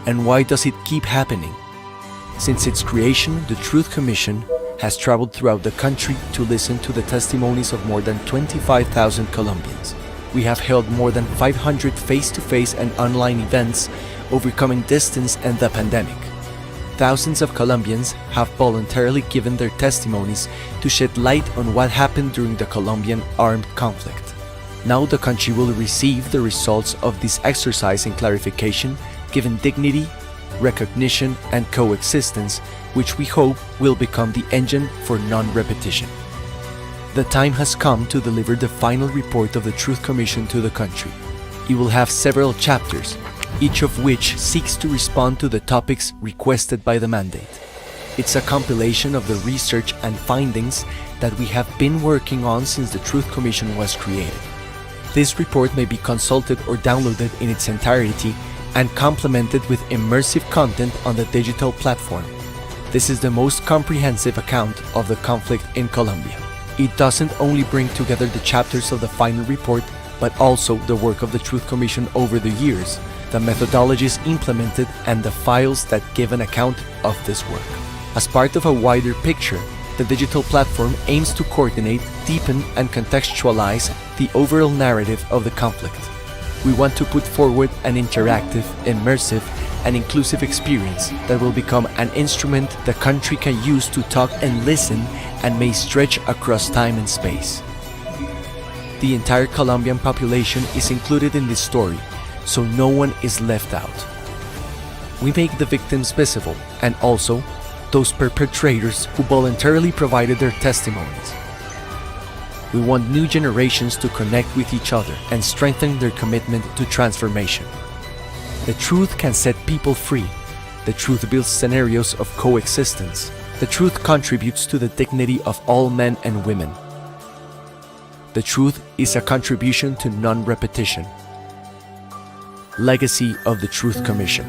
And why does it keep happening? Since its creation, the Truth Commission has traveled throughout the country to listen to the testimonies of more than 25,000 Colombians. We have held more than 500 face-to-face and online events, overcoming distance and the pandemic. Thousands of Colombians have voluntarily given their testimonies to shed light on what happened during the Colombian armed conflict. Now the country will receive the results of this exercise in clarification, given dignity, recognition, and coexistence, which we hope will become the engine for non-repetition. The time has come to deliver the final report of the Truth Commission to the country. It will have several chapters, each of which seeks to respond to the topics requested by the mandate. It's a compilation of the research and findings that we have been working on since the Truth Commission was created. This report may be consulted or downloaded in its entirety and complemented with immersive content on the digital platform. This is the most comprehensive account of the conflict in Colombia. It doesn't only bring together the chapters of the final report, but also the work of the Truth Commission over the years, the methodologies implemented, and the files that give an account of this work. As part of a wider picture, the digital platform aims to coordinate, deepen, and contextualize the overall narrative of the conflict. We want to put forward an interactive, immersive, and inclusive experience that will become an instrument the country can use to talk and listen and may stretch across time and space. The entire Colombian population is included in this story, so no one is left out. We make the victims visible and also those perpetrators who voluntarily provided their testimonies. We want new generations to connect with each other and strengthen their commitment to transformation. The truth can set people free. The truth builds scenarios of coexistence. The truth contributes to the dignity of all men and women. The truth is a contribution to non-repetition. Legacy of the Truth Commission.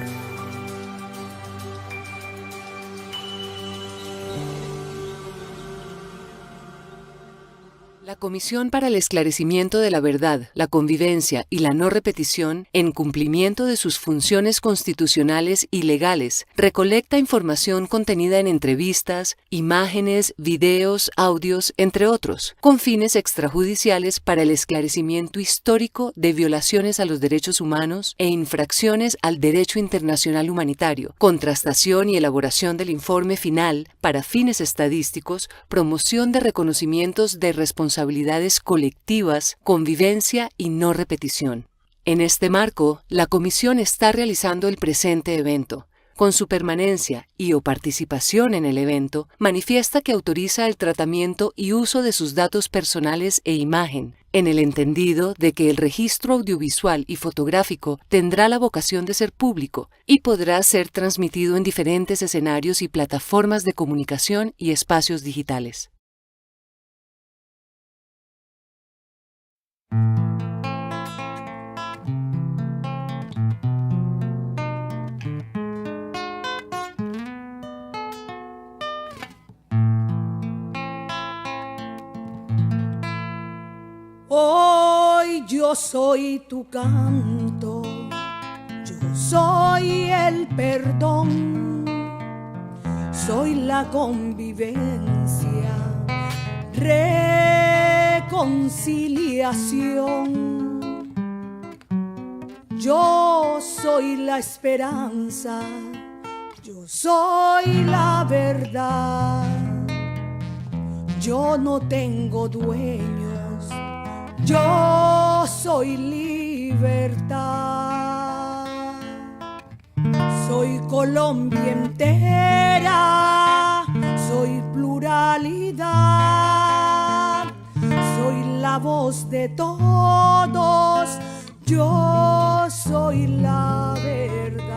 La Comisión para el Esclarecimiento de la Verdad, la Convivencia y la No Repetición, en cumplimiento de sus funciones constitucionales y legales, recolecta información contenida en entrevistas, imágenes, videos, audios, entre otros, con fines extrajudiciales para el esclarecimiento histórico de violaciones a los derechos humanos e infracciones al derecho internacional humanitario, contrastación y elaboración del informe final para fines estadísticos, promoción de reconocimientos de responsabilidades colectivas, convivencia y no repetición. En este marco, la Comisión está realizando el presente evento. Con su permanencia y o participación en el evento, manifiesta que autoriza el tratamiento y uso de sus datos personales e imagen, en el entendido de que el registro audiovisual y fotográfico tendrá la vocación de ser público y podrá ser transmitido en diferentes escenarios y plataformas de comunicación y espacios digitales. Hoy yo soy tu canto, yo soy el perdón, soy la convivencia, reconciliación. Yo soy la esperanza, yo soy la verdad. Yo no tengo dueños, yo soy libertad. Soy Colombia entera, soy pluralidad, soy la voz de todos, yo soy la verdad.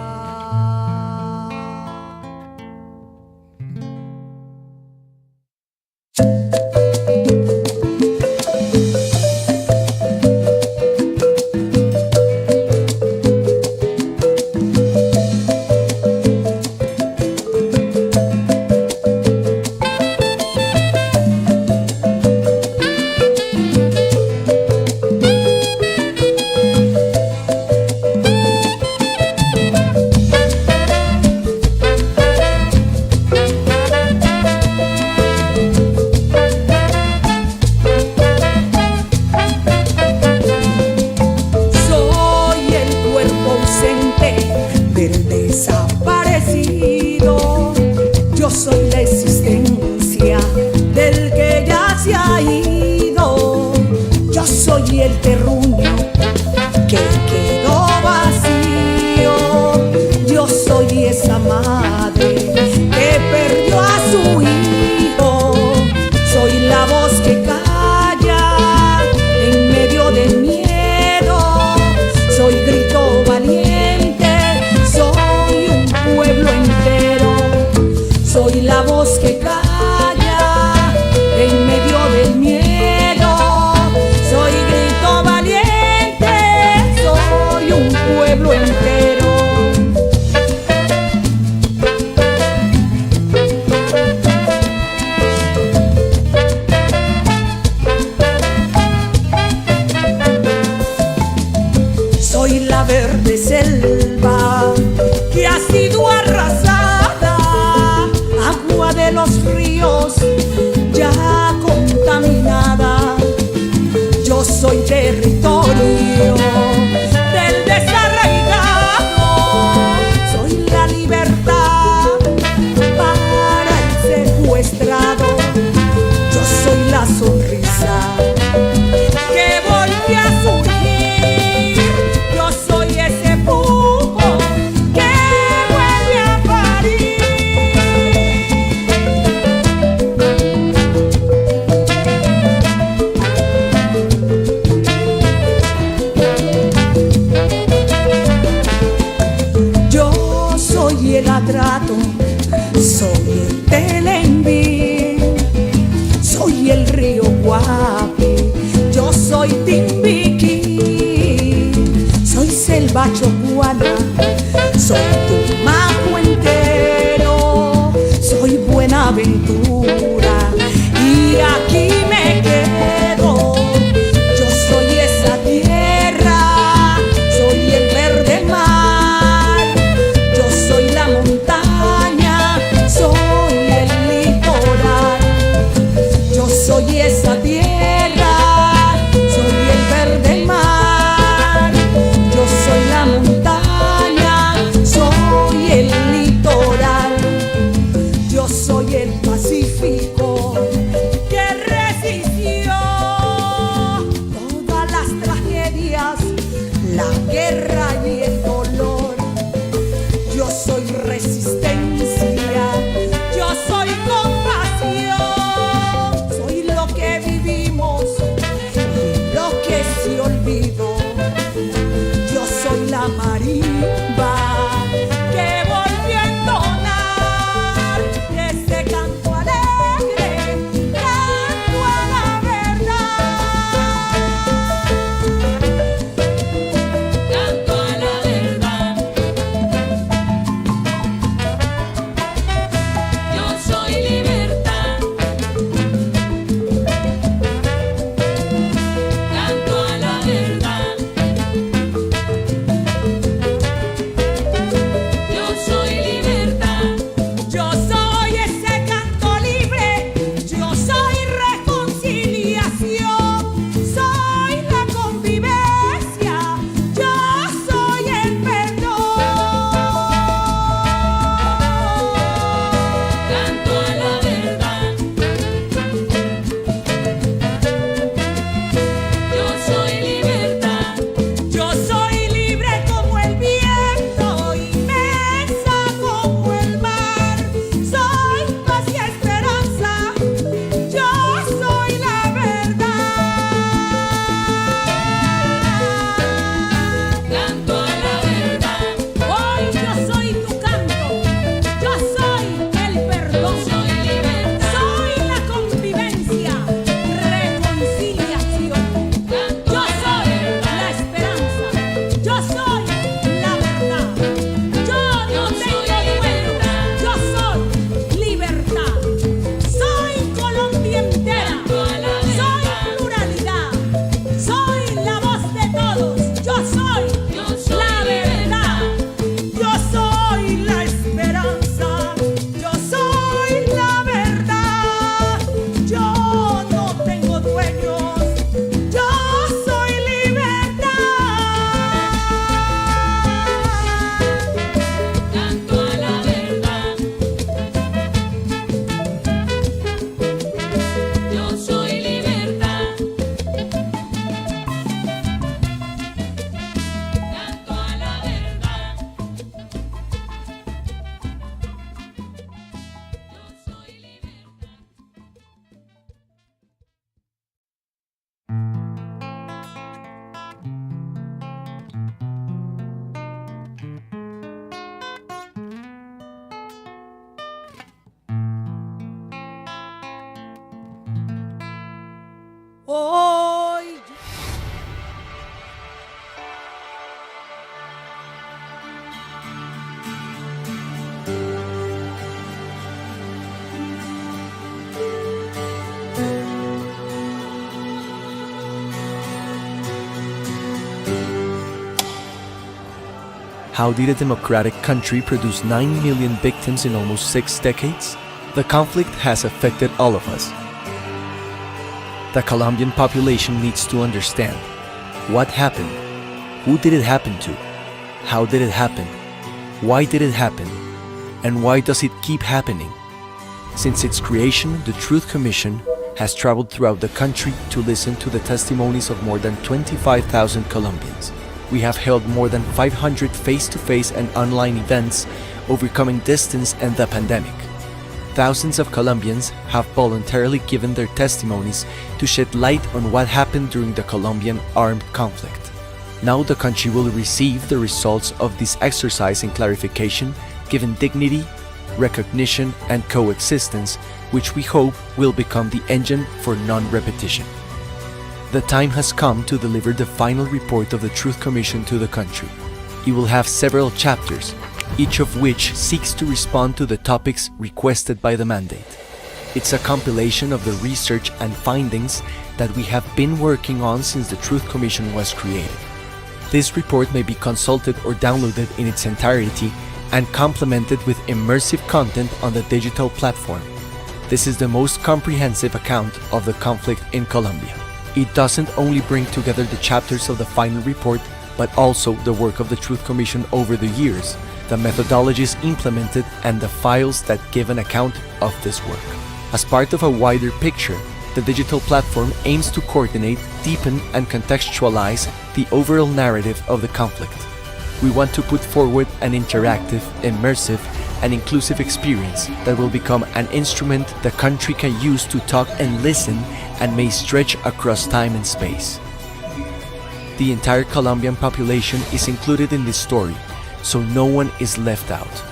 Yo soy esa madre que perdió a su hijo. Soy la voz que calla en medio del miedo. Soy grito valiente, soy un pueblo entero. Soy la voz que calla en medio del miedo. Soy grito valiente, soy un pueblo entero. Soy la verde selva que ha sido arrasada, agua de los ríos ya contaminada. Yo soy territorio del desarraigado, soy la libertad para el secuestrado. Yo soy la sonrisa que volvió a surgir. Yo soy ese pujo que vuelve a parir. Yo soy el atrato, soy el Telenvín, soy el río Guapi, yo soy Timbiquí, soy selva chocuana, soy Tumaco entero, soy Buenaventura y aquí me quedo. Yo soy esa tierra, soy el verde mar, yo soy la montaña, soy el litoral. Yo soy esa tierra, soy el verde mar, yo soy la montaña. How did a democratic country produce 9 million victims in almost 6 decades? The conflict has affected all of us. The Colombian population needs to understand what happened, who did it happen to, how did it happen, why did it happen, and why does it keep happening? Since its creation, the Truth Commission has traveled throughout the country to listen to the testimonies of more than 25,000 Colombians. We have held more than 500 face-to-face and online events, overcoming distance and the pandemic. Thousands of Colombians have voluntarily given their testimonies to shed light on what happened during the Colombian armed conflict. Now the country will receive the results of this exercise in clarification, given dignity, recognition, and coexistence, which we hope will become the engine for non-repetition. The time has come to deliver the final report of the Truth Commission to the country. It will have several chapters, each of which seeks to respond to the topics requested by the mandate. It's a compilation of the research and findings that we have been working on since the Truth Commission was created. This report may be consulted or downloaded in its entirety and complemented with immersive content on the digital platform. This is the most comprehensive account of the conflict in Colombia. It doesn't only bring together the chapters of the final report, but also the work of the Truth Commission over the years, the methodologies implemented, and the files that give an account of this work. As part of a wider picture, the digital platform aims to coordinate, deepen, and contextualize the overall narrative of the conflict. We want to put forward an interactive, immersive, and inclusive experience that will become an instrument the country can use to talk and listen and may stretch across time and space. The entire Colombian population is included in this story, so no one is left out.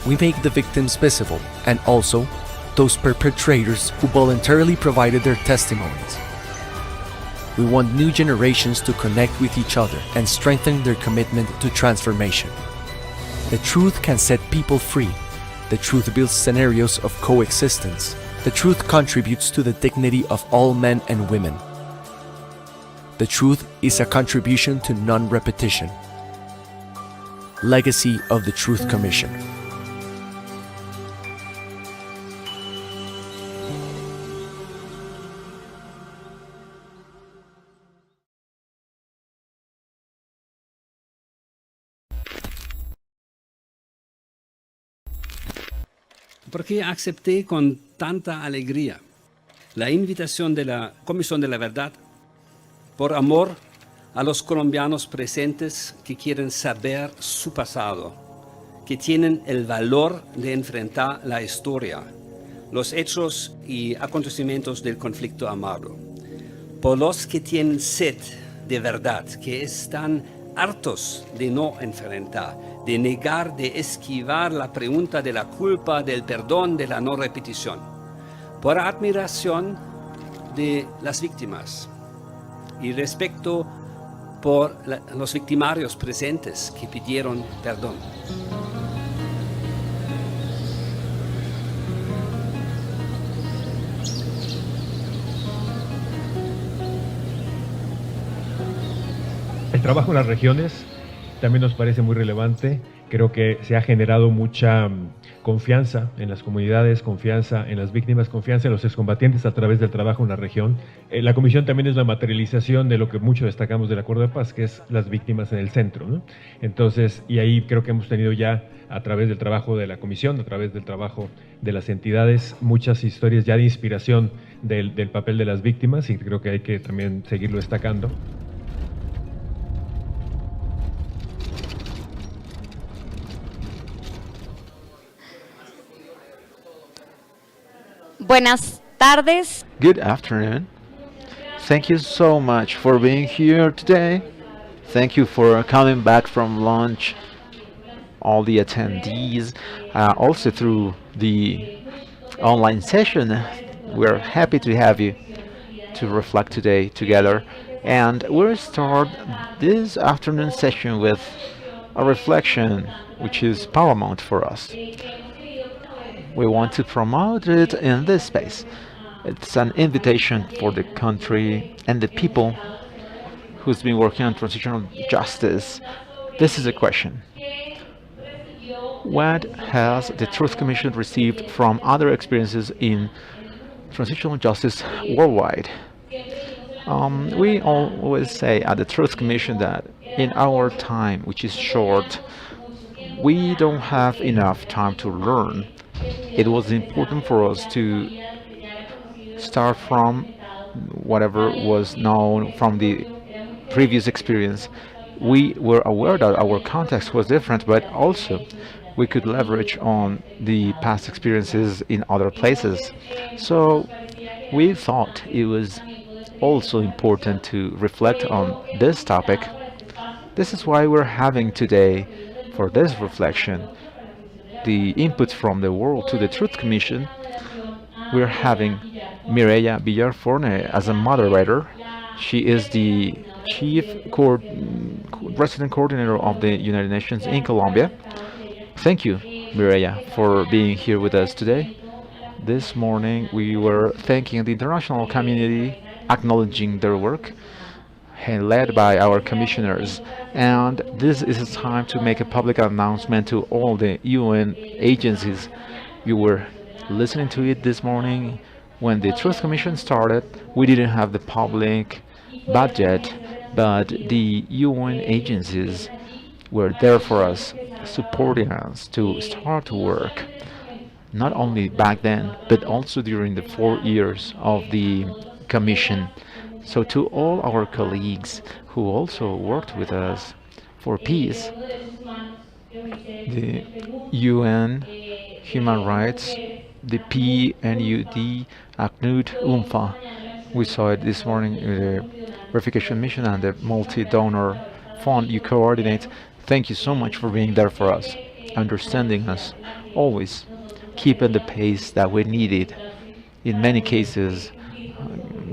We make the victims visible and also those perpetrators who voluntarily provided their testimonies. We want new generations to connect with each other and strengthen their commitment to transformation. The truth can set people free. The truth builds scenarios of coexistence. The truth contributes to the dignity of all men and women. The truth is a contribution to non-repetition. Legacy of the Truth Commission. Porque acepté con tanta alegría la invitación de la Comisión de la Verdad por amor a los colombianos presentes que quieren saber su pasado, que tienen el valor de enfrentar la historia, los hechos y acontecimientos del conflicto armado, por los que tienen sed de verdad, que están hartos de no enfrentar, de negar, de esquivar la pregunta de la culpa, del perdón, de la no repetición, por admiración de las víctimas y respeto por los victimarios presentes que pidieron perdón. El trabajo en las regiones también nos parece muy relevante. Creo que se ha generado mucha confianza en las comunidades, confianza en las víctimas, confianza en los excombatientes a través del trabajo en la región. La comisión también es la materialización de lo que mucho destacamos del Acuerdo de Paz, que es las víctimas en el centro, ¿no? Entonces, y ahí creo que hemos tenido ya, a través del trabajo de la comisión, a través del trabajo de las entidades, muchas historias ya de inspiración del papel de las víctimas, y creo que hay que también seguirlo destacando. Buenas tardes. Good afternoon. Thank you so much for being here today. Thank you for coming back from lunch, all the attendees, also through the online session. We're happy to have you to reflect today together. And we'll start this afternoon session with a reflection which is paramount for us. We want to promote it in this space. It's an invitation for the country and the people who's been working on transitional justice This is a question. What has the Truth Commission received from other experiences in transitional justice worldwide? We always say at the Truth Commission that in our time, which is short, we don't have enough time to learn. It was important for us to start from whatever was known from the previous experience. We were aware that our context was different, but also we could leverage on the past experiences in other places. So we thought it was also important to reflect on this topic. This is why we're having today, for this reflection, the input from the world to the Truth Commission. We're having Mireia Villarforne as a moderator. She is the resident coordinator of the United Nations in Colombia. Thank you, Mireia, for being here with us today. This morning we were thanking the international community, acknowledging their work, led by our commissioners. And this is a time to make a public announcement to all the UN agencies. You were listening to it this morning. When the Truth Commission started, we didn't have the public budget, but the UN agencies were there for us, supporting us to start to work, not only back then, but also during the 4 years of the Commission. So to all our colleagues who also worked with us for peace, the UN, human rights, the PNUD, ACNUD, UNFA. We saw it this morning in the verification mission and the multi-donor fund you coordinate. Thank you so much for being there for us, understanding us, always keeping the pace that we needed. In many cases,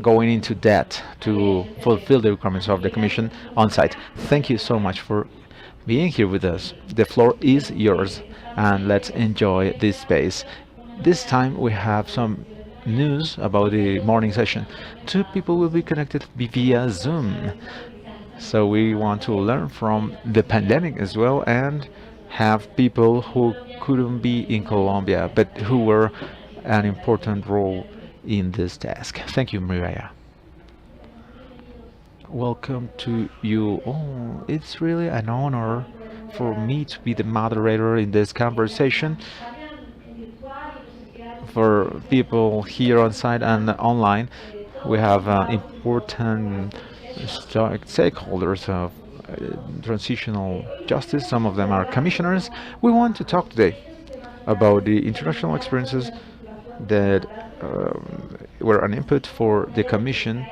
going into debt to fulfill the requirements of the Commission on site. Thank you so much for being here with us. The floor is yours, and let's enjoy this space. This time we have some news about the morning session. 2 people will be connected via Zoom. So we want to learn from the pandemic as well, and have people who couldn't be in Colombia, but who were an important role in this task. Thank you, Mireia. Welcome to you all. It's really an honor for me to be the moderator in this conversation. For people here on site and online, we have important stakeholders of transitional justice. Some of them are commissioners. We want to talk today about the international experiences that were an input for the Commission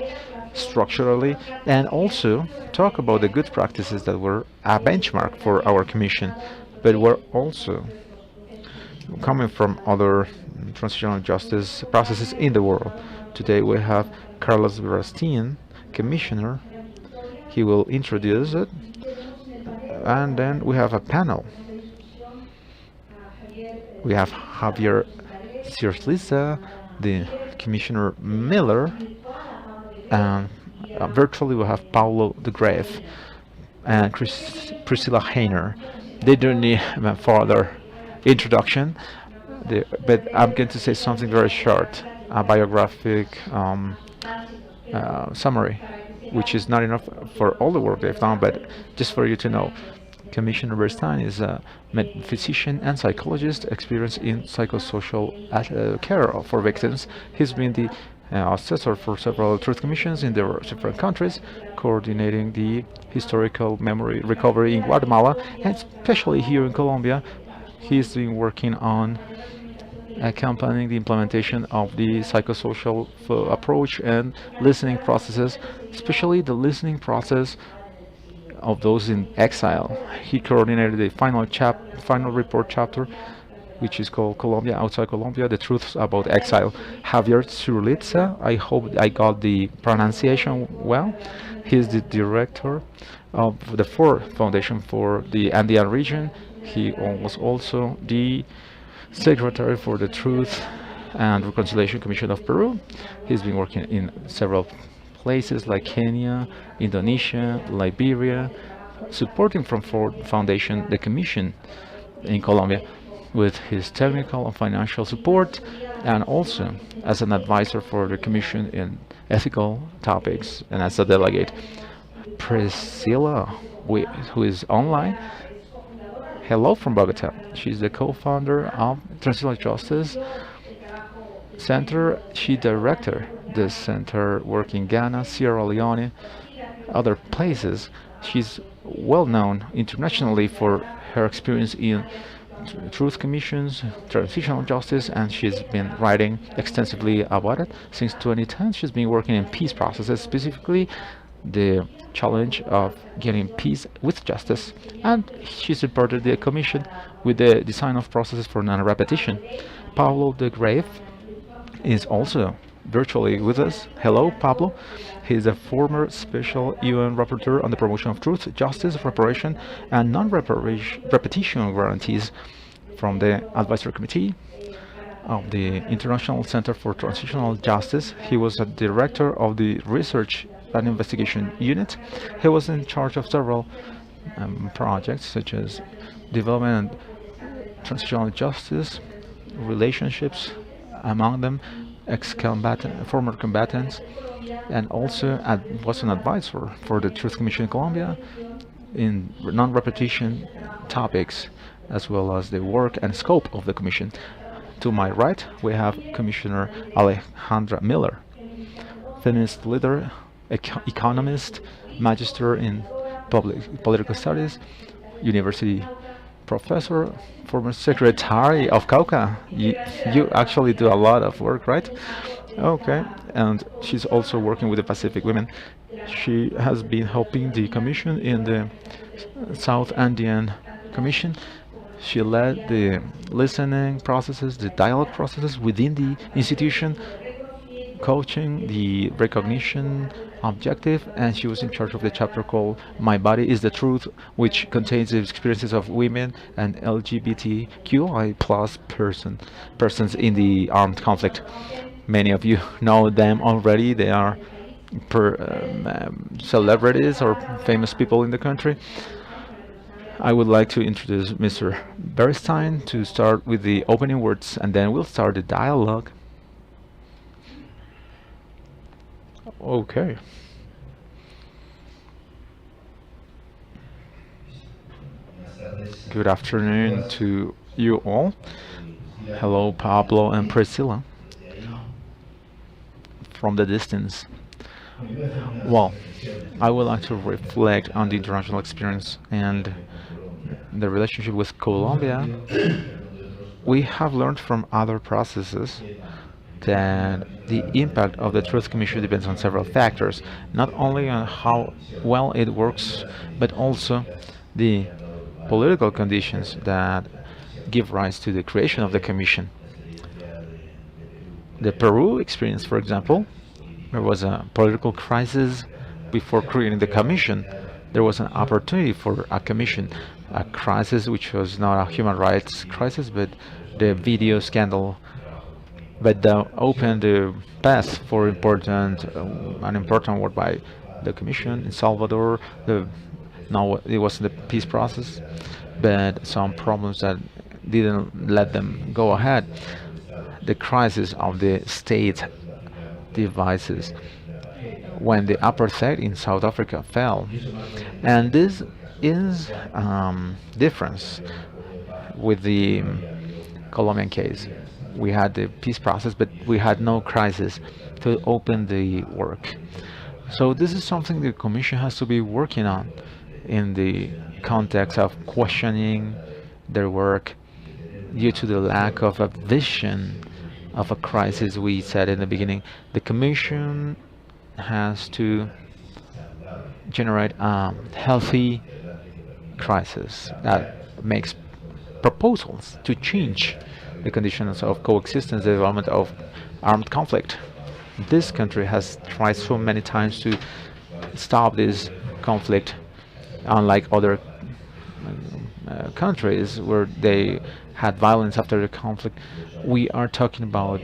structurally, and also talk about the good practices that were a benchmark for our Commission, but were also coming from other transitional justice processes in the world. Today we have Carlos Stein, Commissioner. He will introduce it, and then we have a panel. We have Javier Sierliza, the Commissioner Miller, and virtually we have Paulo de Greve and Priscilla Hainer. They don't need a further introduction, but I'm going to say something very short, a biographic summary, which is not enough for all the work they've done, but just for you to know. Commissioner Stein is a physician and psychologist experienced in psychosocial care for victims. He's been the assessor for several truth commissions in the different countries, coordinating the historical memory recovery in Guatemala, and especially here in Colombia. He's been working on accompanying the implementation of the psychosocial approach and listening processes, especially the listening process of those in exile. He coordinated the final report chapter, which is called Colombia Outside Colombia, The Truths About Exile. Javier Zurlitza, I hope I got the pronunciation well. He is the director of the Ford Foundation for the Andean region. He was also the secretary for the Truth and Reconciliation Commission of Peru. He's been working in several places like Kenya, Indonesia, Liberia, supporting from Ford Foundation the Commission in Colombia with his technical and financial support, and also as an advisor for the Commission in ethical topics and as a delegate. Priscilla, who is online. Hello from Bogota. She's the co-founder of Transitional Justice Center. She directed the center work in Ghana, Sierra Leone, other places. She's well known internationally for her experience in truth commissions, transitional justice, and she's been writing extensively about it. Since 2010, she's been working in peace processes, specifically the challenge of getting peace with justice, and she supported the commission with the design of processes for non-repetition. Pablo de Grave is also virtually with us. Hello, Pablo. He is a former special UN rapporteur on the promotion of truth, justice, reparation, and non-repetition guarantees from the advisory committee of the International Center for Transitional Justice. He was a director of the research and investigation unit. He was in charge of several projects such as development and transitional justice, relationships among them, former combatants, and also was an advisor for the Truth Commission in Colombia in non-repetition topics, as well as the work and scope of the Commission. To my right, we have Commissioner Alejandra Miller, feminist leader, economist, magister in political studies, university professor, former secretary of Cauca. You actually do a lot of work, right? Okay, and she's also working with the Pacific Women. She has been helping the Commission in the South Andean Commission. She led the listening processes, the dialogue processes within the institution, coaching the recognition objective, and she was in charge of the chapter called My Body is the Truth, which contains the experiences of women and LGBTQI plus persons in the armed conflict. Many of you know them already. They are celebrities or famous people in the country. I would like to introduce Mr. Stein to start with the opening words, and then we'll start the dialogue. Okay. Good afternoon to you all. Hello, Pablo and Priscilla from the distance. Well, I would like to reflect on the international experience and the relationship with Colombia. We have learned from other processes that the impact of the Truth Commission depends on several factors, not only on how well it works, but also the political conditions that give rise to the creation of the Commission. The Peru experience, for example, there was a political crisis before creating the Commission. There was an opportunity for a Commission, a crisis which was not a human rights crisis, but the video scandal, but opened the path for an important work by the Commission in Salvador. Now it was the peace process, but some problems that didn't let them go ahead. The crisis of the state devices when the apartheid in South Africa fell, and this is difference with the Colombian case. We had the peace process, but we had no crisis to open the work. So this is something the Commission has to be working on in the context of questioning their work due to the lack of a vision of a crisis. We said in the beginning, the Commission has to generate a healthy crisis that makes proposals to change the conditions of coexistence, the development of armed conflict. This country has tried so many times to stop this conflict, unlike other countries where they had violence after the conflict. We are talking about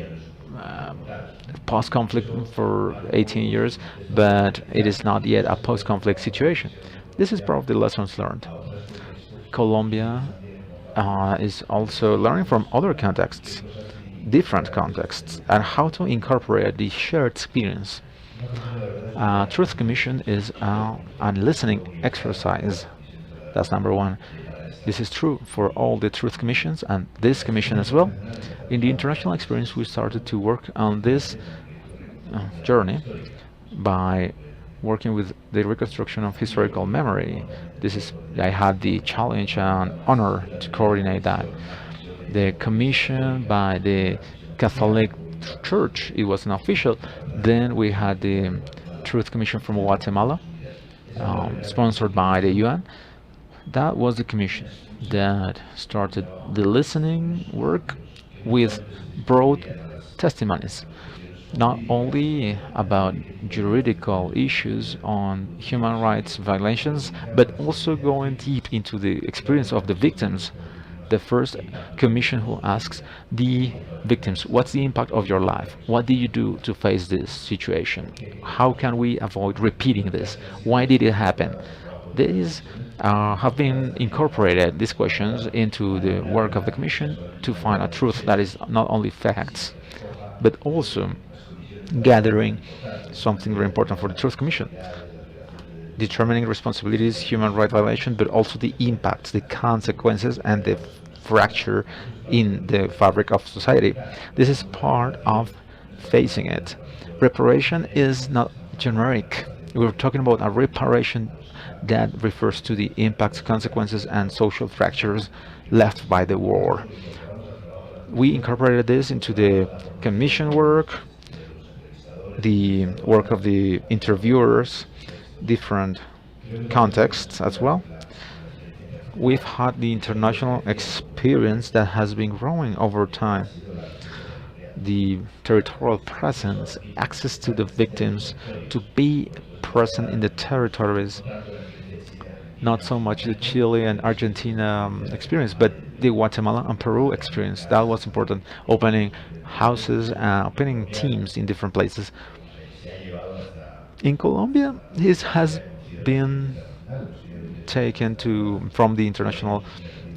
post-conflict for 18 years, but it is not yet a post-conflict situation. This is part of the lessons learned. Colombia is also learning from other contexts, different contexts, and how to incorporate the shared experience. Truth Commission is a listening exercise. That's number one. This is true for all the Truth Commissions and this commission as well. In the international experience, we started to work on this journey by working with the reconstruction of historical memory. I had the challenge and honor to coordinate that. The commission by the Catholic Church, it was an official. Then we had the Truth Commission from Guatemala, sponsored by the UN. That was the commission that started the listening work with broad testimonies, not only about juridical issues on human rights violations, but also going deep into the experience of the victims. The first commission who asks the victims, what's the impact of your life? What did you do to face this situation? How can we avoid repeating this? Why did it happen? These have been incorporated, these questions, into the work of the commission to find a truth that is not only facts, but also gathering something very important for the Truth Commission, determining responsibilities, human rights violation, but also the impacts, the consequences, and the fracture in the fabric of society. This is part of facing it. Reparation is not generic. We're talking about a reparation that refers to the impacts, consequences, and social fractures left by the war. We incorporated this into the commission work, the work of the interviewers, different contexts as well. We've had the international experience that has been growing over time. The territorial presence, access to the victims, to be present in the territories, not so much the Chile and Argentina experience, but the Guatemala and Peru experience. That was important, opening houses, opening teams in different places. In Colombia, this has been taken from the international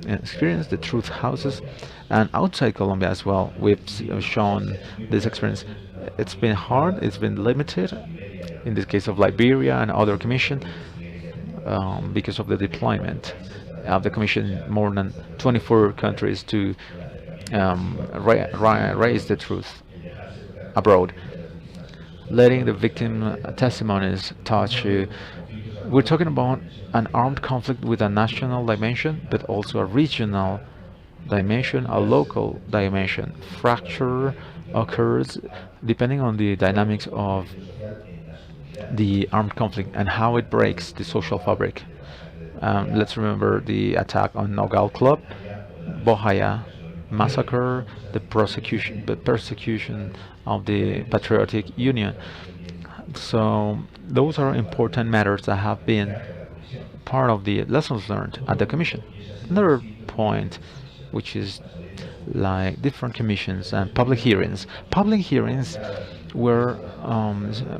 experience, the truth houses, and outside Colombia as well. We've shown this experience. It's been hard, it's been limited, in this case of Liberia and other commission, because of the deployment of the commission in more than 24 countries to raise the truth abroad. Letting the victim testimonies touch you. We're talking about an armed conflict with a national dimension, but also a regional dimension, a local dimension. Fracture occurs depending on the dynamics of the armed conflict and how it breaks the social fabric. Let's remember the attack on Nogal Club, Bohaya massacre, the persecution of the Patriotic Union. So those are important matters that have been part of the lessons learned at the commission. Another point, which is like different commissions and public hearings. Public hearings were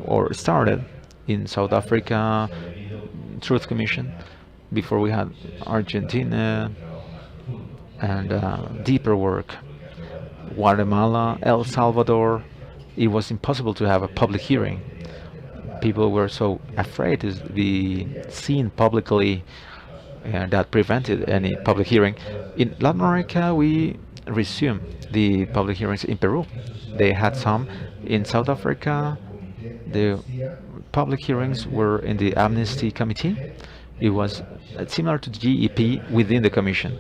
or started in South Africa, Truth Commission, before we had Argentina, and deeper work. Guatemala, El Salvador, it was impossible to have a public hearing. People were so afraid to be seen publicly, that prevented any public hearing. In Latin America, we resumed the public hearings in Peru. They had some. In South Africa, the public hearings were in the Amnesty Committee. It was similar to the GEP within the Commission.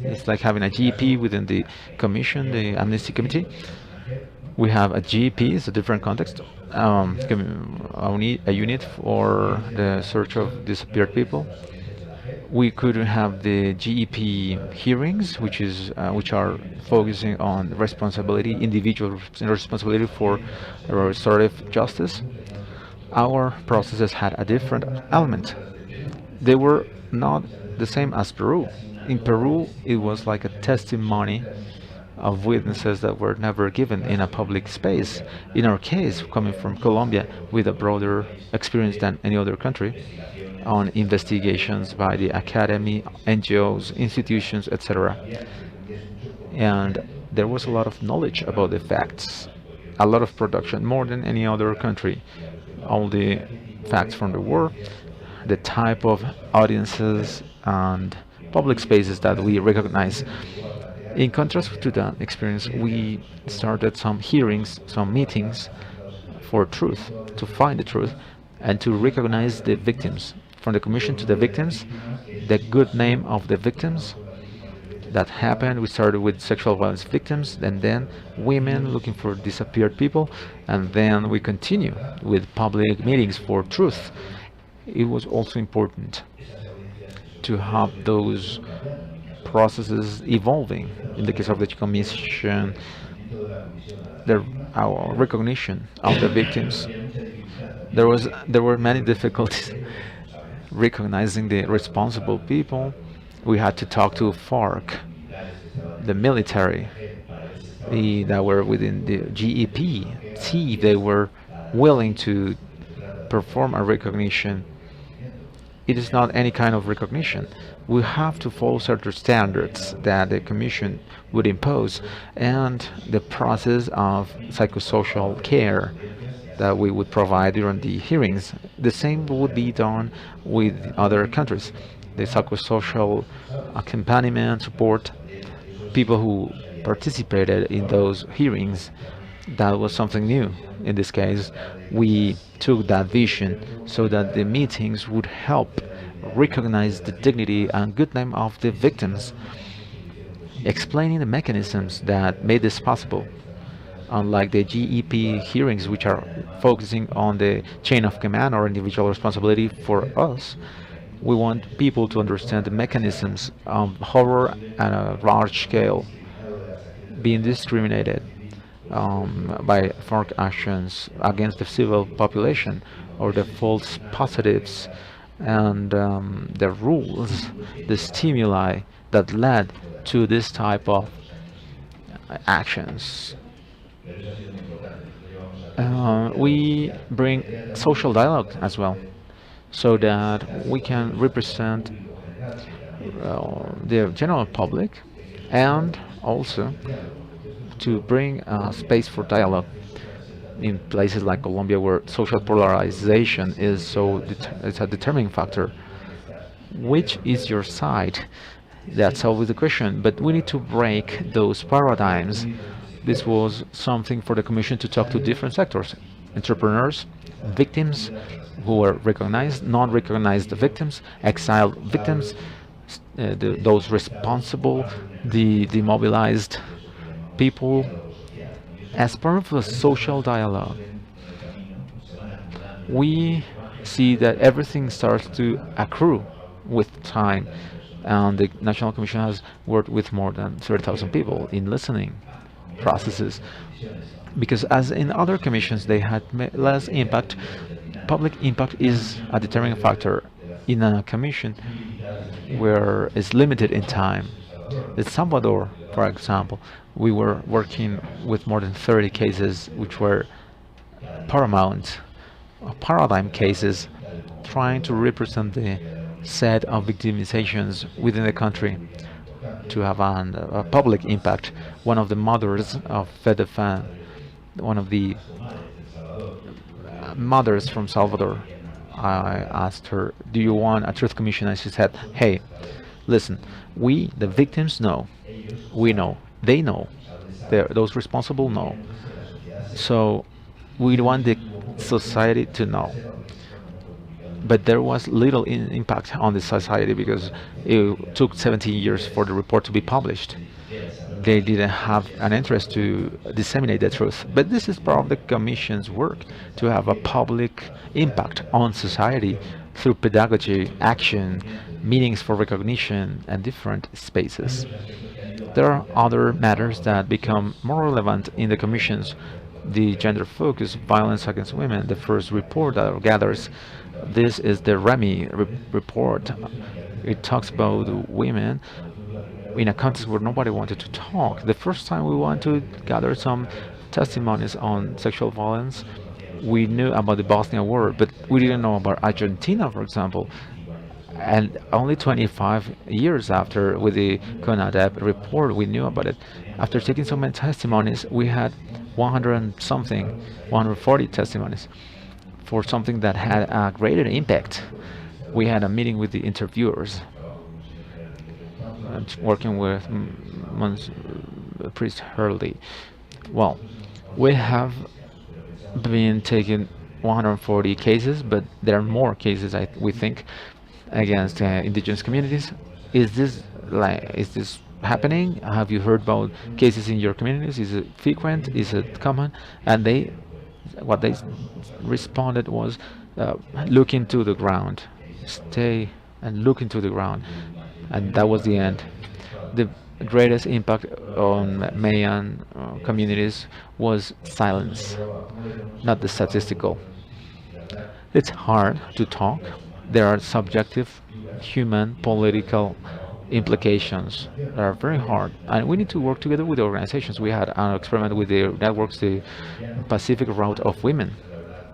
It's like having a GEP within the Commission, the Amnesty Committee. We have a GEP, it's a different context, a unit for the search of disappeared people. We could have the GEP hearings, which are focusing on responsibility, individual responsibility for restorative justice. Our processes had a different element. They were not the same as Peru. In Peru, it was like a testimony of witnesses that were never given in a public space. In our case, coming from Colombia with a broader experience than any other country, on investigations by the academy, NGOs, institutions, etc. And there was a lot of knowledge about the facts, a lot of production, more than any other country. All the facts from the war, the type of audiences and public spaces that we recognize. In contrast to that experience, we started some hearings, some meetings for truth, to find the truth, and to recognize the victims. From the commission to the victims, the good name of the victims that happened. We started with sexual violence victims, and then women looking for disappeared people, and then we continue with public meetings for truth. It was also important to have those processes evolving. In the case of the commission, our recognition of the victims. There were many difficulties recognizing the responsible people. We had to talk to FARC, the military, that were within the GEP. See if they were willing to perform a recognition. It is not any kind of recognition. We have to follow certain standards that the Commission would impose, and the process of psychosocial care that we would provide during the hearings. The same would be done with other countries. The psychosocial accompaniment, support, people who participated in those hearings, that was something new. In this case, we took that vision so that the meetings would help recognize the dignity and good name of the victims, explaining the mechanisms that made this possible. Unlike the GEP hearings, which are focusing on the chain of command or individual responsibility for us, we want people to understand the mechanisms of horror at a large scale, being discriminated by FARC actions against the civil population, or the false positives, and the rules, the stimuli that led to this type of actions. We bring social dialogue as well, so that we can represent the general public, and also to bring a space for dialogue in places like Colombia, where social polarization is it's a determining factor. Which is your side? That's always the question, but we need to break those paradigms. This was something for the Commission to talk to different sectors: entrepreneurs, victims who were recognized, non-recognized victims, exiled victims, those responsible, the demobilized people. As part of the social dialogue, we see that everything starts to accrue with time, and the National Commission has worked with more than 30,000 people in listening processes, because as in other commissions they had less impact. Public impact is a determining factor in a commission where it's limited in time. In Salvador, for example, we were working with more than 30 cases which were paramount paradigm cases, trying to represent the set of victimizations within the country to have a public impact. One of the mothers of FEDEFAN, one of the mothers from Salvador, I asked her, do you want a truth commission? And she said, hey, listen, we, the victims, know. We know. They know. Those responsible know. So we want the society to know. But there was little impact on the society because it took 17 years for the report to be published. They didn't have an interest to disseminate the truth. But this is part of the Commission's work, to have a public impact on society through pedagogy, action, meetings for recognition, and different spaces. There are other matters that become more relevant in the Commissions. The gender-focused violence against women, the first report that gathers. This is the REMI report. It talks about women in a context where nobody wanted to talk. The first time we want to gather some testimonies on sexual violence, we knew about the Bosnia War, but we didn't know about Argentina, for example. And only 25 years after, with the CONADEP report, we knew about it. After taking so many testimonies, we had 100 and something, 140 testimonies for something that had a greater impact. We had a meeting with the interviewers, working with Priest Hurley. Well, we have been taking 140 cases, but there are more cases, we think, against indigenous communities. Is this happening? Have you heard about cases in your communities? Is it frequent? Is it common? And what they responded was, look into the ground, stay and look into the ground, and that was the end. The greatest impact on Mayan communities was silence, not the statistical. It's hard to talk. There are subjective, human, political implications that are very hard, and we need to work together with the organizations. We had an experiment with the networks, the Pacific Route of Women,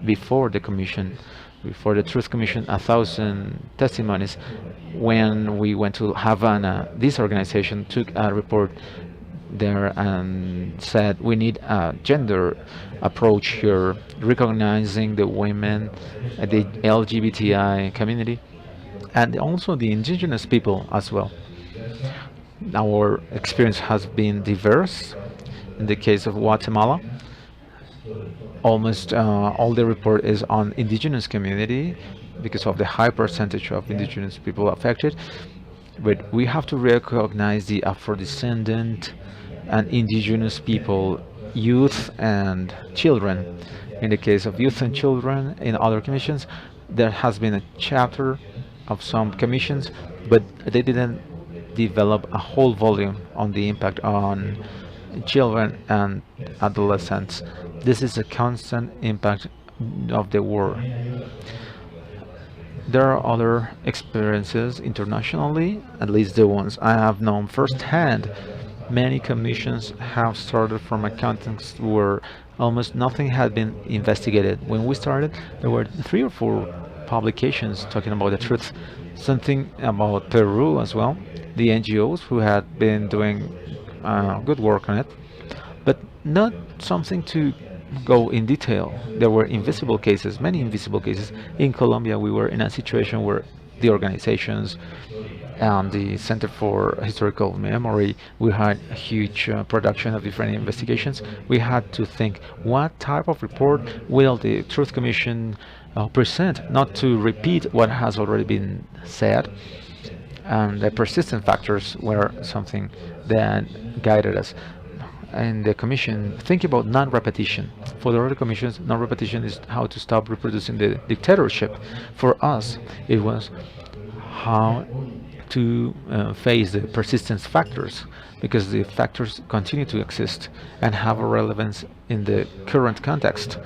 before the commission, before the Truth Commission, 1,000 testimonies. When we went to Havana, this organization took a report there and said we need a gender approach here, recognizing the women, the LGBTI community, and also the indigenous people as well. Our experience has been diverse. In the case of Guatemala, almost all the report is on indigenous community because of the high percentage of indigenous people affected. But we have to recognize the Afro-descendant and indigenous people, youth and children. In the case of youth and children, in other commissions, there has been a chapter of some commissions, but they didn't develop a whole volume on the impact on children and adolescents. This is a constant impact of the war. There are other experiences internationally, at least the ones I have known firsthand. Many commissions have started from a context where almost nothing had been investigated. When we started, there were 3 or 4 publications talking about the truth. Something about Peru as well, the NGOs who had been doing good work on it, but not something to go in detail. There were invisible cases, many invisible cases. In Colombia, we were in a situation where the organizations and the Center for Historical Memory, we had a huge production of different investigations. We had to think, what type of report will the Truth Commission present, not to repeat what has already been said. And the persistent factors were something that guided us. And the commission, think about non-repetition. For the other commissions, non-repetition is how to stop reproducing the dictatorship. For us, it was how to face the persistence factors, because the factors continue to exist and have a relevance in the current context.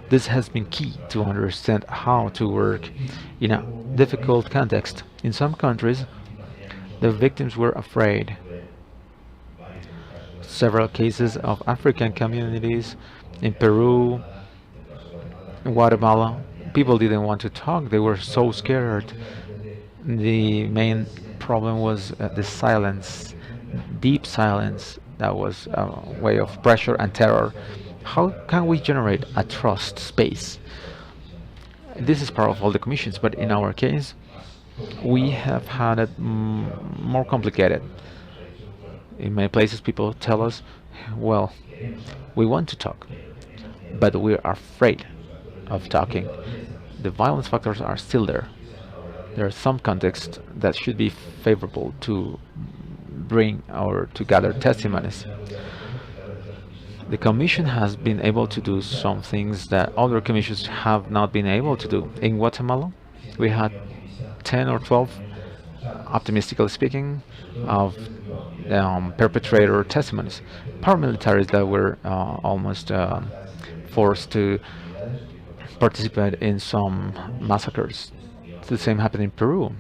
This has been key to understand how to work in a difficult context. In some countries, the victims were afraid. Several cases of African communities in Peru, in Guatemala, people didn't want to talk. They were so scared. The main problem was the silence, deep silence. That was a way of pressure and terror. How can we generate a trust space? This is part of all the commissions, but in our case, we have had it more complicated. In many places, people tell us, well, we want to talk, but we're afraid of talking. The violence factors are still there. There are some contexts that should be favorable to bring or to gather testimonies. The Commission has been able to do some things that other commissions have not been able to do. In Guatemala, we had 10 or 12, optimistically speaking, of perpetrator testimonies. Paramilitaries that were almost forced to participate in some massacres. The same happened in Peru.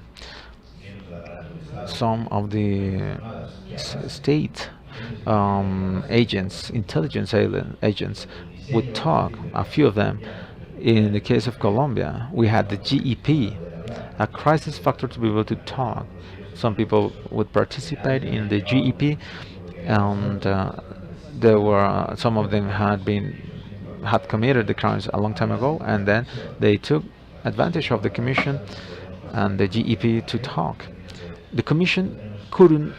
Some of the state agents, intelligence agents, would talk, a few of them. In the case of Colombia, we had the GEP, a crisis factor to be able to talk. Some people would participate in the GEP, and there were some of them had committed the crimes a long time ago, and then they took advantage of the commission and the GEP to talk. The commission couldn't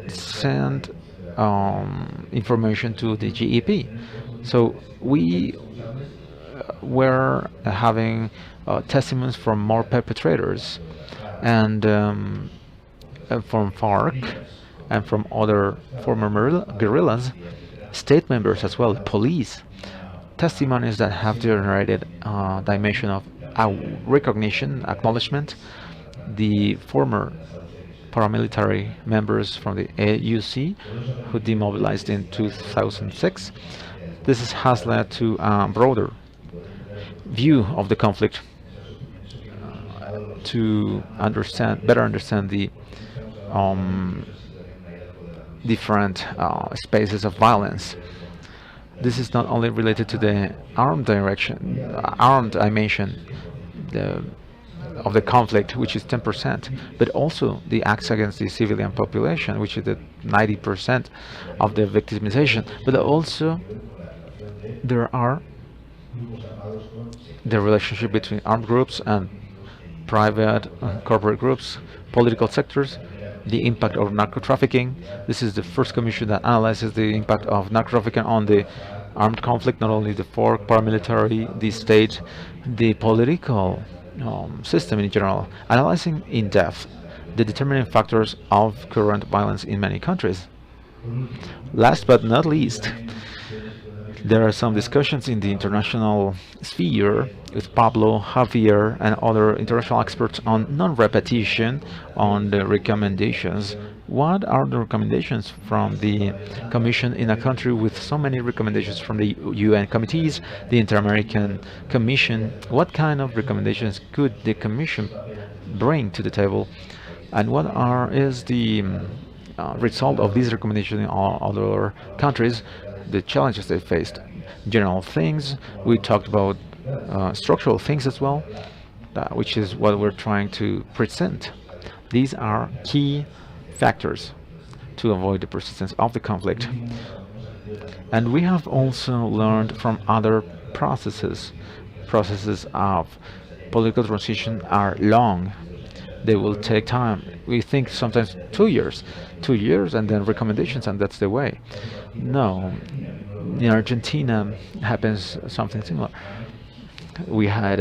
send information to the GEP, so we were having testimonies from more perpetrators, and from FARC and from other former guerrillas, state members as well, police, testimonies that have generated a dimension of recognition, acknowledgement. The former paramilitary members from the AUC who demobilized in 2006. Has led to a broader view of the conflict, to better understand the different spaces of violence. This is not only related to the armed dimension of the conflict, which is 10%, but also the acts against the civilian population, which is the 90% of the victimization. But also there are the relationship between armed groups and private corporate groups, political sectors, the impact of narco-trafficking. This is the first commission that analyzes the impact of narco-trafficking on the armed conflict, not only the FARC, paramilitary, the state, the political system in general, analyzing in depth the determining factors of current violence in many countries. Last but not least, there are some discussions in the international sphere with Pablo, Javier, and other international experts on non-repetition, on the recommendations. What are the recommendations from the Commission in a country with so many recommendations from the UN committees, the Inter-American Commission? What kind of recommendations could the Commission bring to the table? And what is the result of these recommendations in all other countries, the challenges they faced? General things, we talked about structural things as well, which is what we're trying to present. These are key factors to avoid the persistence of the conflict. And we have also learned from other processes. Processes of political transition are long. They will take time. We think sometimes 2 years, and then recommendations, and that's the way. No, in Argentina happens something similar. We had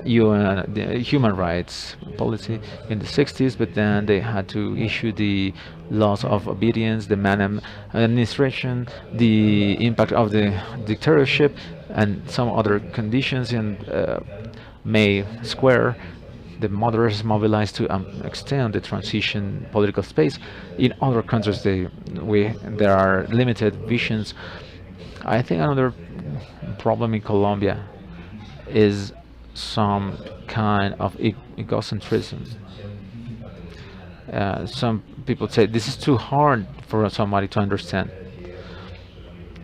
UN human rights policy in the 60s, but then they had to issue the laws of obedience, the Menem administration, the impact of the dictatorship, and some other conditions in May Square. The mothers mobilized to extend the transition political space. In other countries, there are limited visions. I think another problem in Colombia is some kind of egocentrism. Some people say this is too hard for somebody to understand.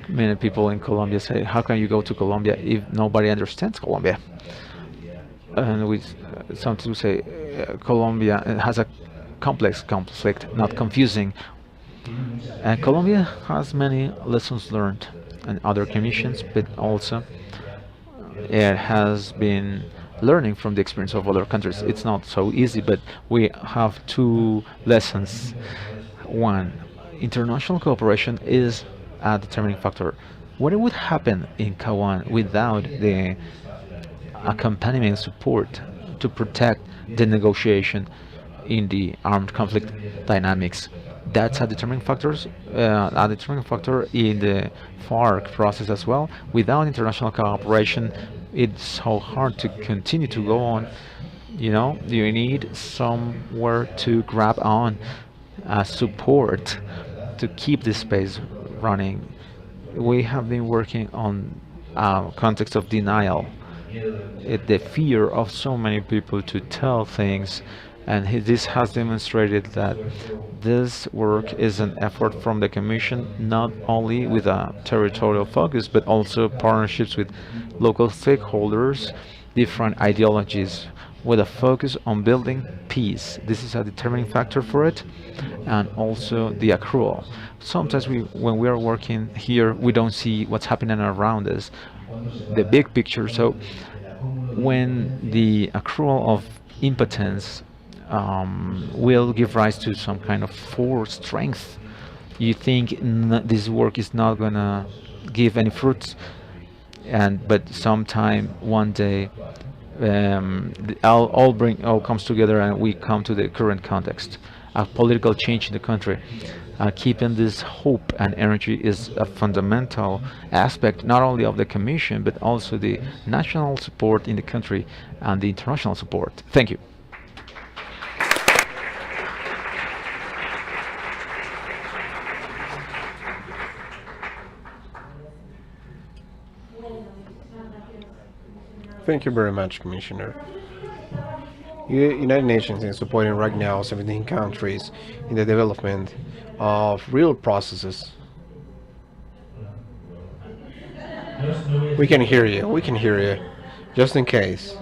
Many people in Colombia say, how can you go to Colombia if nobody understands Colombia? And some people say Colombia has a complex conflict, not confusing. And Colombia has many lessons learned and other commissions, but also it has been learning from the experience of other countries. It's not so easy, but we have two lessons. One, international cooperation is a determining factor. What would happen in Cawan without the accompaniment support to protect the negotiation in the armed conflict dynamics? That's a determining factor in the FARC process as well. Without international cooperation, it's so hard to continue to go on. You need somewhere to grab on support to keep this space running. We have been working on a context of denial, the fear of so many people to tell things, and this has demonstrated that this work is an effort from the Commission, not only with a territorial focus, but also partnerships with local stakeholders, different ideologies, with a focus on building peace. This is a determining factor for it, and also the accrual. Sometimes when we are working here, we don't see what's happening around us, the big picture. So when the accrual of impotence will give rise to some kind of force strength, you think this work is not gonna give any fruits, but sometime one day all comes together and we come to the current context, a political change in the country. Keeping this hope and energy is a fundamental aspect not only of the Commission but also the national support in the country and the international support. Thank you. Thank you very much, Commissioner. United Nations is supporting right now 17 countries in the development of real processes. We can hear you. We can hear you. Just in case.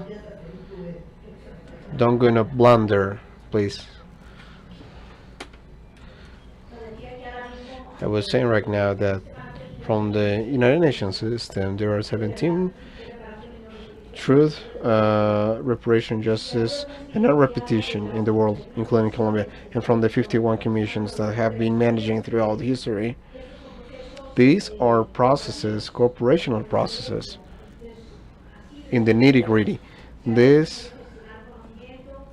Don't go in a blunder, please. I was saying right now that from the United Nations system, there are 17 truth, reparation, justice, and non-repetition in the world, including Colombia, and from the 51 commissions that have been managing throughout history. These are processes, cooperational processes, in the nitty-gritty. It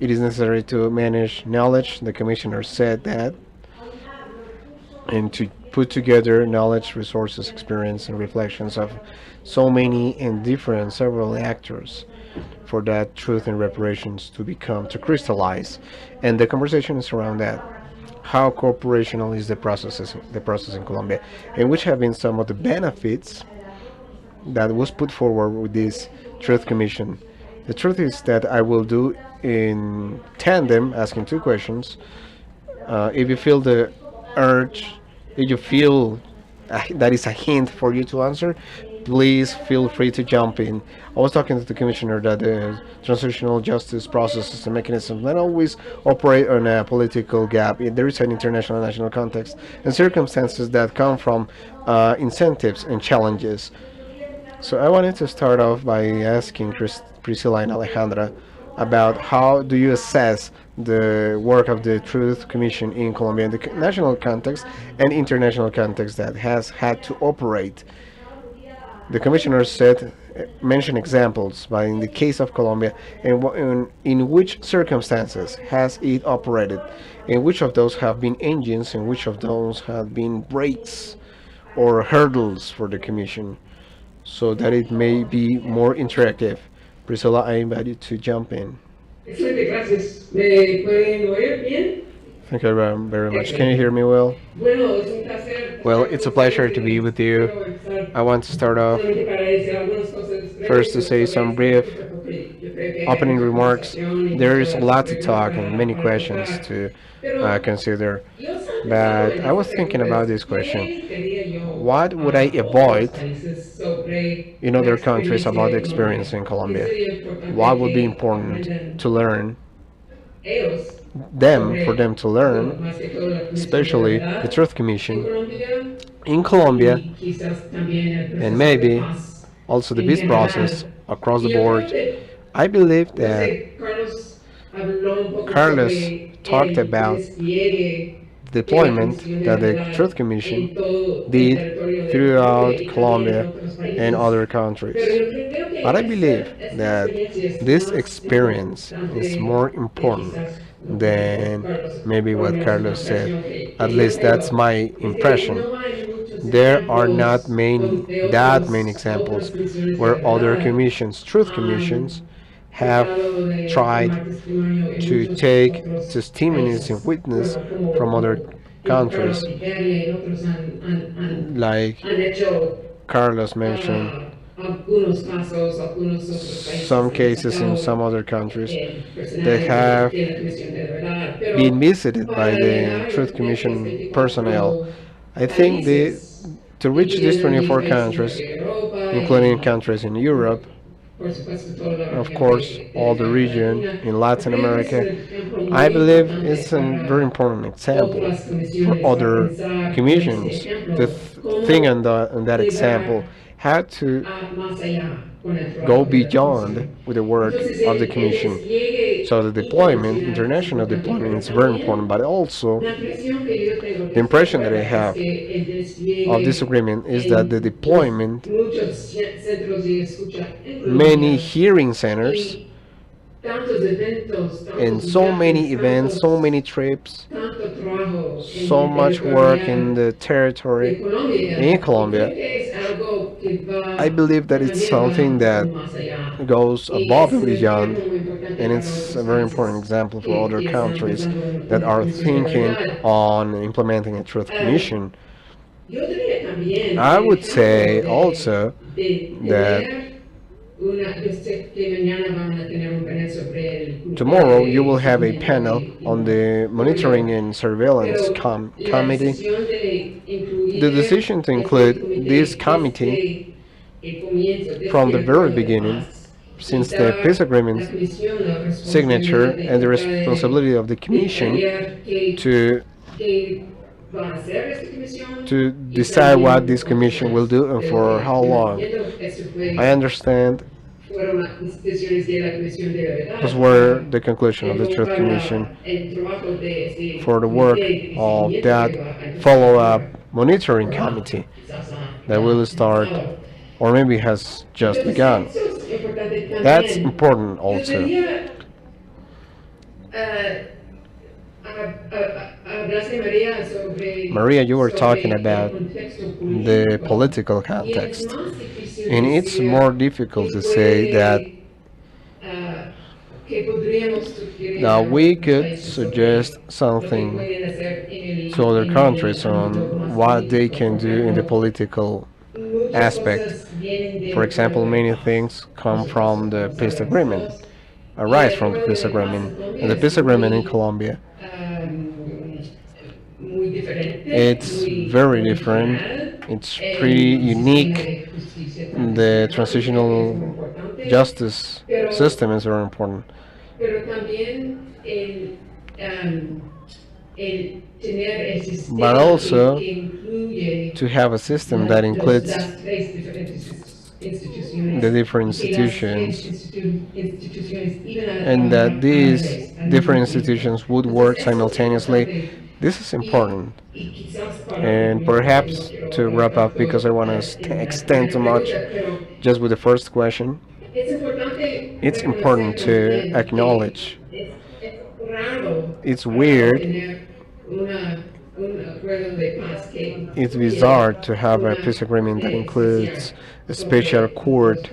is necessary to manage knowledge. The commissioner said that, and to put together knowledge, resources, experience, and reflections of so many and different several actors for that truth and reparations to crystallize. And the conversation is around that. How cooperational is the process in Colombia, and which have been some of the benefits that was put forward with this Truth Commission. The truth is that I will do in tandem, asking two questions. If you feel the urge, if you feel that is a hint for you to answer, please feel free to jump in. I was talking to the commissioner that the transitional justice processes and mechanisms not always operate on a political gap. There is an international and national context and circumstances that come from incentives and challenges. So I wanted to start off by asking Priscilla and Alejandra about how do you assess the work of the Truth Commission in Colombia in the national context and international context that has had to operate. The commissioner mentioned examples, but in the case of Colombia, in which circumstances has it operated, and which of those have been engines, and which of those have been brakes or hurdles for the commission, so that it may be more interactive. Priscilla, I invite you to jump in. Excelente, gracias. ¿Me pueden oír bien? Thank you very much. Can you hear me well? Bueno, es un placer. Well, it's a pleasure to be with you. I want to start off first to say some brief opening remarks. There is a lot to talk and many questions to consider, but I was thinking about this question. What would I avoid in other countries about the experience in Colombia? What would be important to learn for them to learn, especially the Truth Commission in Colombia, and maybe also the peace process across the board. I believe that Carlos talked about deployment that the Truth Commission did throughout Colombia and other countries. But I believe that this experience is more important than maybe what Carlos said. At least that's my impression. There are not that many examples where other commissions, truth commissions, have tried to take testimonies and witness from other countries, like Carlos mentioned, some cases in some other countries that have been visited by the Truth Commission personnel. I think to reach these 24 countries, including countries in Europe, of course, all the region in Latin America. I believe it's a very important example for other commissions to think on that example, how to go beyond with the work of the commission. So the deployment, international deployment, is very important, but also the impression that I have of this agreement is that the deployment, many hearing centers, and so many events, so many trips, so much work in the territory in Colombia. I believe that it's something that goes above and beyond, and it's a very important example for other countries that are thinking on implementing a truth commission. I would say also that tomorrow you will have a panel on the monitoring and surveillance committee. The decision to include this committee from the very beginning, since the peace agreement signature, and the responsibility of the commission to decide what this commission will do and for how long. I understand those were the conclusion of the Truth Commission for the work of that follow-up monitoring committee that will start or maybe has just begun. That's important also. Maria, you were talking about the political context, and it's more difficult to say that now we could suggest something to other countries on what they can do in the political aspect. For example, many things come from the peace agreement, arise from the peace agreement, and the peace agreement in Colombia. It's very different. It's pretty unique. The transitional justice system is very important. But also to have a system that includes the different institutions, and that these different institutions would work simultaneously. This is important. And perhaps to wrap up, because I want to extend too much just with the first question, it's important to acknowledge it's weird, it's bizarre to have a peace agreement that includes a special court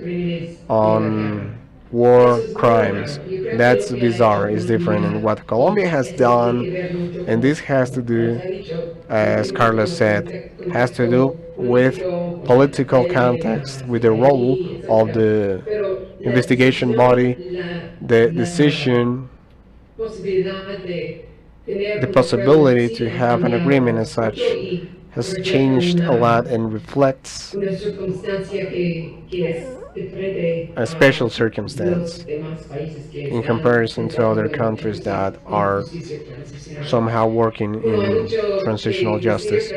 on war crimes. That's bizarre, it's different. And what Colombia has done, and this has to do, as Carlos said, has to do with political context, with the role of the investigation body, the decision, the possibility to have an agreement as such has changed a lot and reflects a special circumstance in comparison to other countries that are somehow working in transitional justice.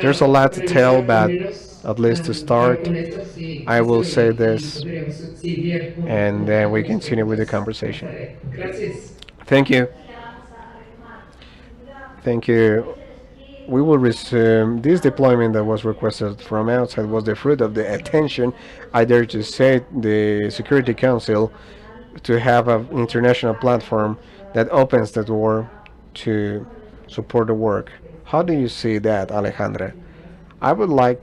There's a lot to tell, but at least to start, I will say this, and then we continue with the conversation. Thank you. Thank you. We will resume. This deployment that was requested from outside was the fruit of the attention, I dare to say, the Security Council to have an international platform that opens the door to support the work. How do you see that, Alejandra? I would like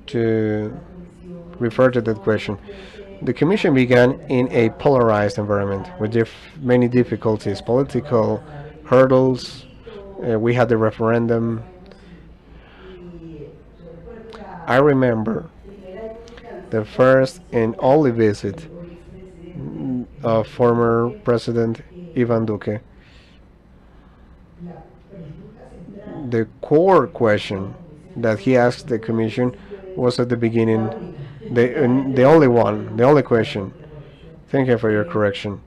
to refer to that question. The Commission began in a polarized environment with many difficulties, political hurdles. We had the referendum. I remember the first and only visit of former President Ivan Duque. The core question that he asked the Commission was at the beginning, the only one, the only question. Thank you for your correction.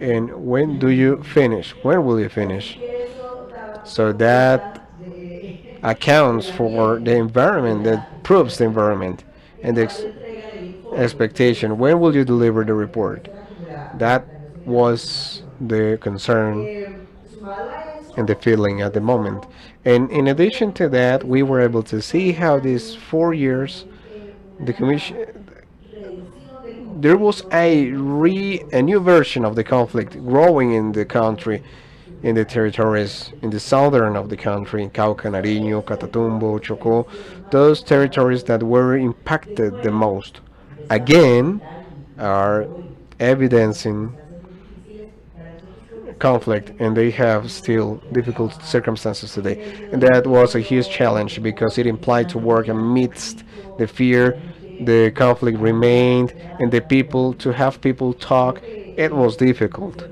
And when do you finish? When will you finish? So that accounts for the environment, that proves the environment and the expectation. When will you deliver the report? That was the concern and the feeling at the moment. And in addition to that, we were able to see how these 4 years, the commission, there was a new version of the conflict growing in the country, in the territories in the southern of the country, Cauca, Nariño, Catatumbo, Chocó, those territories that were impacted the most, again, are evidencing conflict, and they have still difficult circumstances today. And that was a huge challenge because it implied to work amidst the fear, the conflict remained, and the people, to have people talk, it was difficult.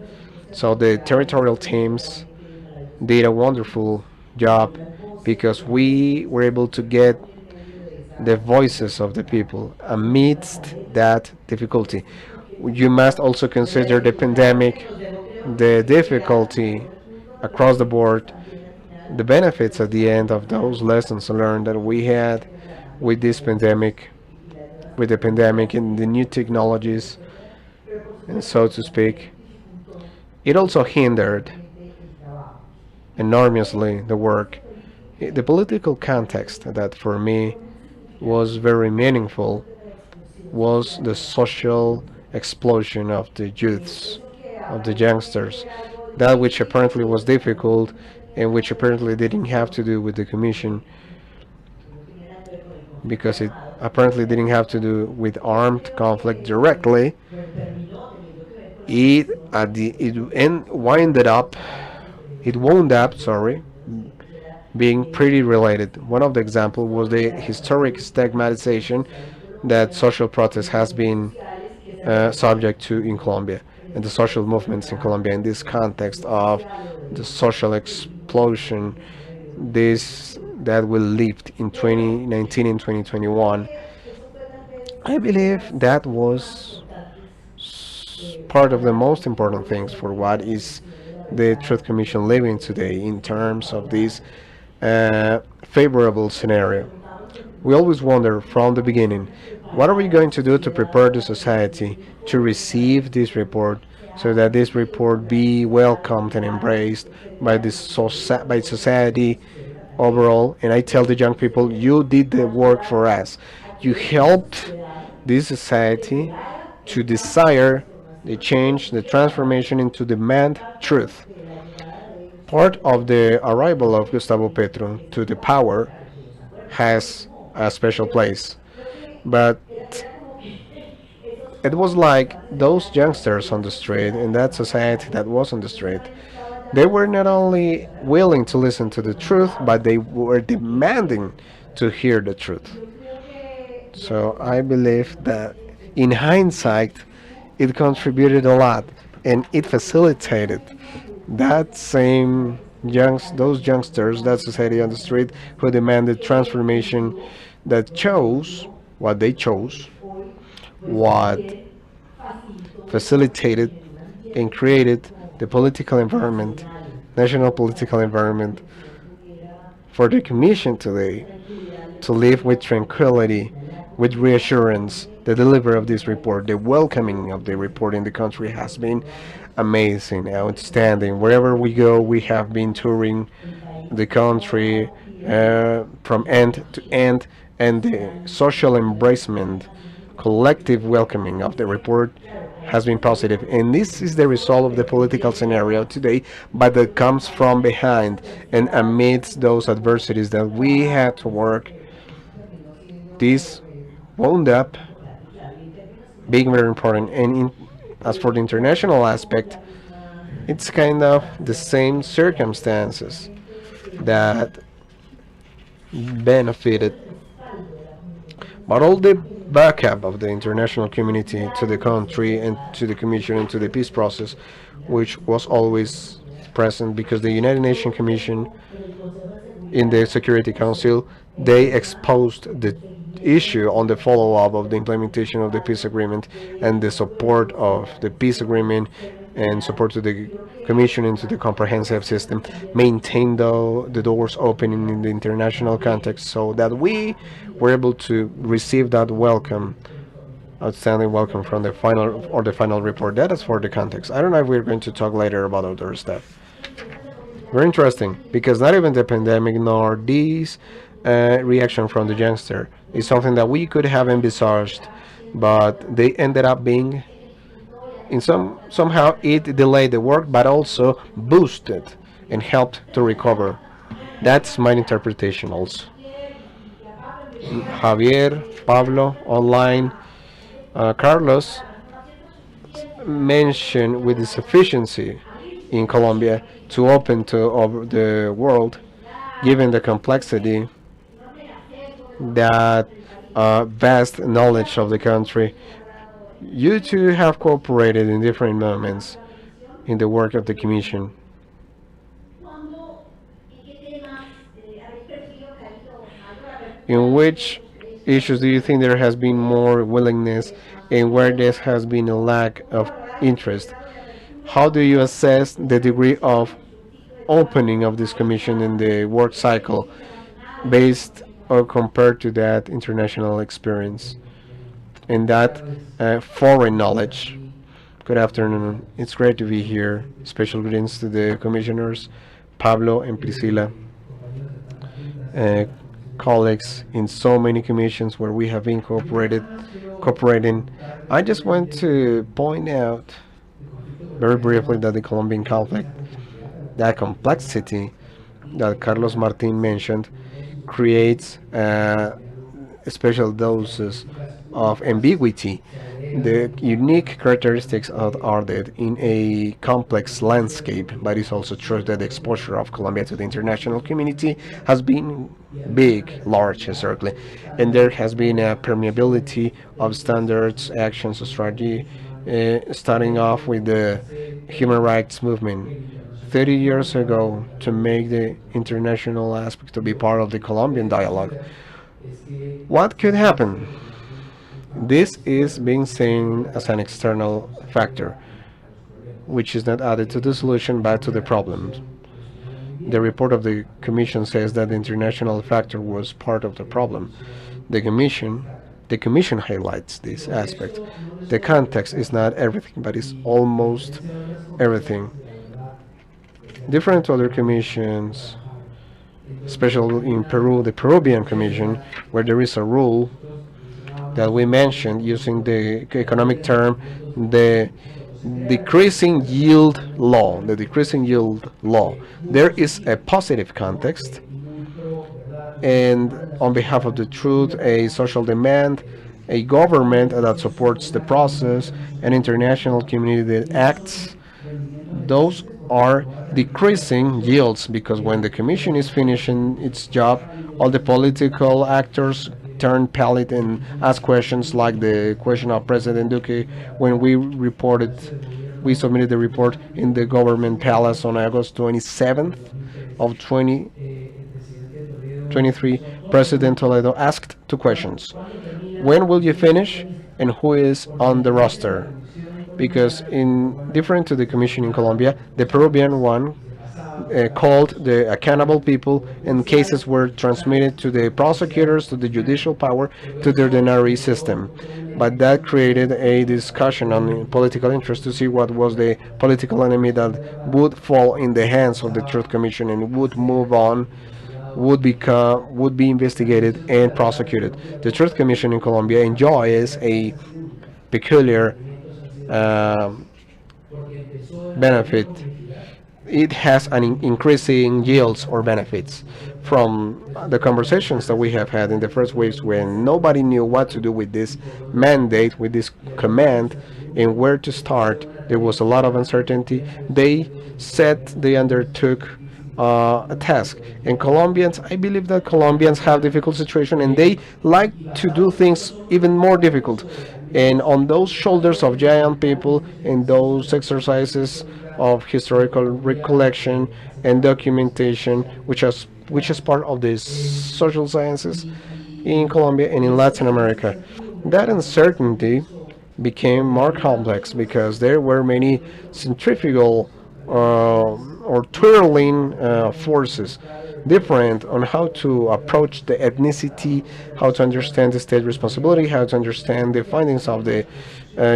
So the territorial teams did a wonderful job because we were able to get the voices of the people amidst that difficulty. You must also consider the pandemic, the difficulty across the board, the benefits at the end of those lessons learned that we had with this pandemic, with the pandemic and the new technologies, and so to speak. It also hindered enormously the work. The political context that for me was very meaningful was the social explosion of the youths, of the youngsters, that which apparently was difficult and which apparently didn't have to do with the commission, because it apparently didn't have to do with armed conflict directly. It wound up, sorry, being pretty related. One of the examples was the historic stigmatization that social protest has been subject to in Colombia, and the social movements in Colombia in this context of the social explosion, this that will lift in 2019 and 2021. I believe that was part of the most important things for what is the Truth Commission living today in terms of this favorable scenario. We always wonder from the beginning, what are we going to do to prepare the society to receive this report, so that this report be welcomed and embraced by by society overall. And I tell the young people, you did the work for us. You helped this society to desire the change, the transformation, into demand truth. Part of the arrival of Gustavo Petro to the power has a special place, but it was like those youngsters on the street, in that society that was on the street, they were not only willing to listen to the truth, but they were demanding to hear the truth. So I believe that in hindsight, it contributed a lot, and it facilitated that same those youngsters, that society on the street who demanded transformation, that chose what they chose, what facilitated and created the political environment, national political environment, for the Commission today to live with tranquility, with reassurance. The delivery of this report, the welcoming of the report in the country has been amazing, outstanding. Wherever we go, we have been touring the country from end to end, and the social embracement, collective welcoming of the report has been positive. And this is the result of the political scenario today, but that comes from behind and amidst those adversities that we had to work. This wound up being very important. And as for the international aspect, it's kind of the same circumstances that benefited, but all the backup of the international community to the country and to the Commission and to the peace process, which was always present, because the United Nations Commission in the Security Council, they exposed the issue on the follow-up of the implementation of the peace agreement and the support of the peace agreement and support to the Commission into the comprehensive system, maintain the doors open in the international context so that we were able to receive that welcome, outstanding welcome from the final report. That is for the context. I don't know if we're going to talk later about other stuff. Very interesting, because not even the pandemic nor this reaction from the youngster is something that we could have envisaged, but they ended up being somehow it delayed the work, but also boosted and helped to recover. That's my interpretation also. Javier, Pablo, online, Carlos mentioned with the sufficiency in Colombia to open to the world, given the complexity, that vast knowledge of the country. You two have cooperated in different moments in the work of the Commission. In which issues do you think there has been more willingness, and where there has been a lack of interest? How do you assess the degree of opening of this Commission in the work cycle based or compared to that international experience and that foreign knowledge? Good afternoon. It's great to be here. Special greetings to the commissioners, Pablo and Priscilla, colleagues in so many commissions where we have been cooperating. I just want to point out very briefly that the Colombian conflict, that complexity that Carlos Martin mentioned, creates special doses of ambiguity. The unique characteristics are that in a complex landscape, but it's also true that the exposure of Colombia to the international community has been big, large historically, and there has been a permeability of standards, actions, strategy, starting off with the human rights movement 30 years ago to make the international aspect to be part of the Colombian dialogue. What could happen? This is being seen as an external factor, which is not added to the solution but to the problems. The report of the Commission says that the international factor was part of the problem. The Commission highlights this aspect. The context is not everything, but it's almost everything. Different to other commissions, especially in Peru, the Peruvian Commission, where there is a rule that we mentioned using the economic term, the decreasing yield law. The decreasing yield law. There is a positive context, and on behalf of the truth, a social demand, a government that supports the process, an international community that acts. Those are decreasing yields, because when the Commission is finishing its job, all the political actors turn pallid and ask questions, like the question of President Duque when we submitted the report in the government palace on August 27th of 2023. President Toledo asked two questions: when will you finish, and who is on the roster? Because in different to the Commission in Colombia, the Peruvian one called the accountable people, and cases were transmitted to the prosecutors, to the judicial power, to the ordinary system. But that created a discussion on political interest to see what was the political enemy that would fall in the hands of the Truth Commission and would move on, would be investigated and prosecuted. The Truth Commission in Colombia enjoys a peculiar benefit. It has an increasing yields or benefits from the conversations that we have had in the first waves, when nobody knew what to do with this mandate, with this command, and where to start. There was a lot of uncertainty. They undertook a task. And Colombians, I believe that Colombians have difficult situation, and they like to do things even more difficult. And on those shoulders of giant people, in those exercises of historical recollection and documentation, which has which is part of the social sciences in Colombia and in Latin America. That uncertainty became more complex because there were many centrifugal or twirling forces different on how to approach the ethnicity, how to understand the state responsibility, how to understand the findings of the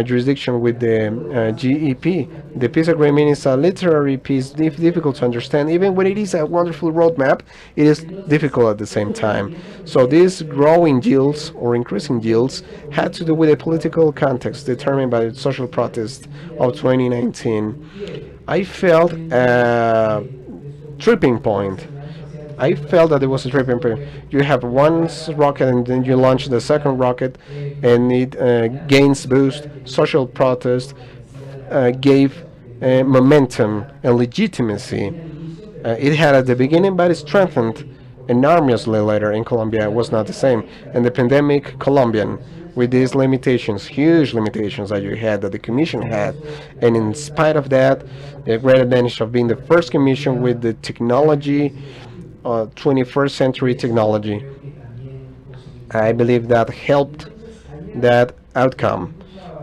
jurisdiction with the GEP. The peace agreement is a literary piece, difficult to understand. Even when it is a wonderful roadmap, it is difficult at the same time. So these growing yields or increasing yields had to do with a political context determined by the social protest of 2019. I felt a tripping point. I felt that there was a tripping point. You have one rocket and then you launch the second rocket and it gains boost. Social protest gave momentum and legitimacy. It had at the beginning, but it strengthened enormously later in Colombia. It was not the same. And the pandemic Colombian, with these limitations, huge limitations that you had, that the Commission had, and in spite of that, the great advantage of being the first Commission with the technology, 21st century technology, I believe that helped that outcome.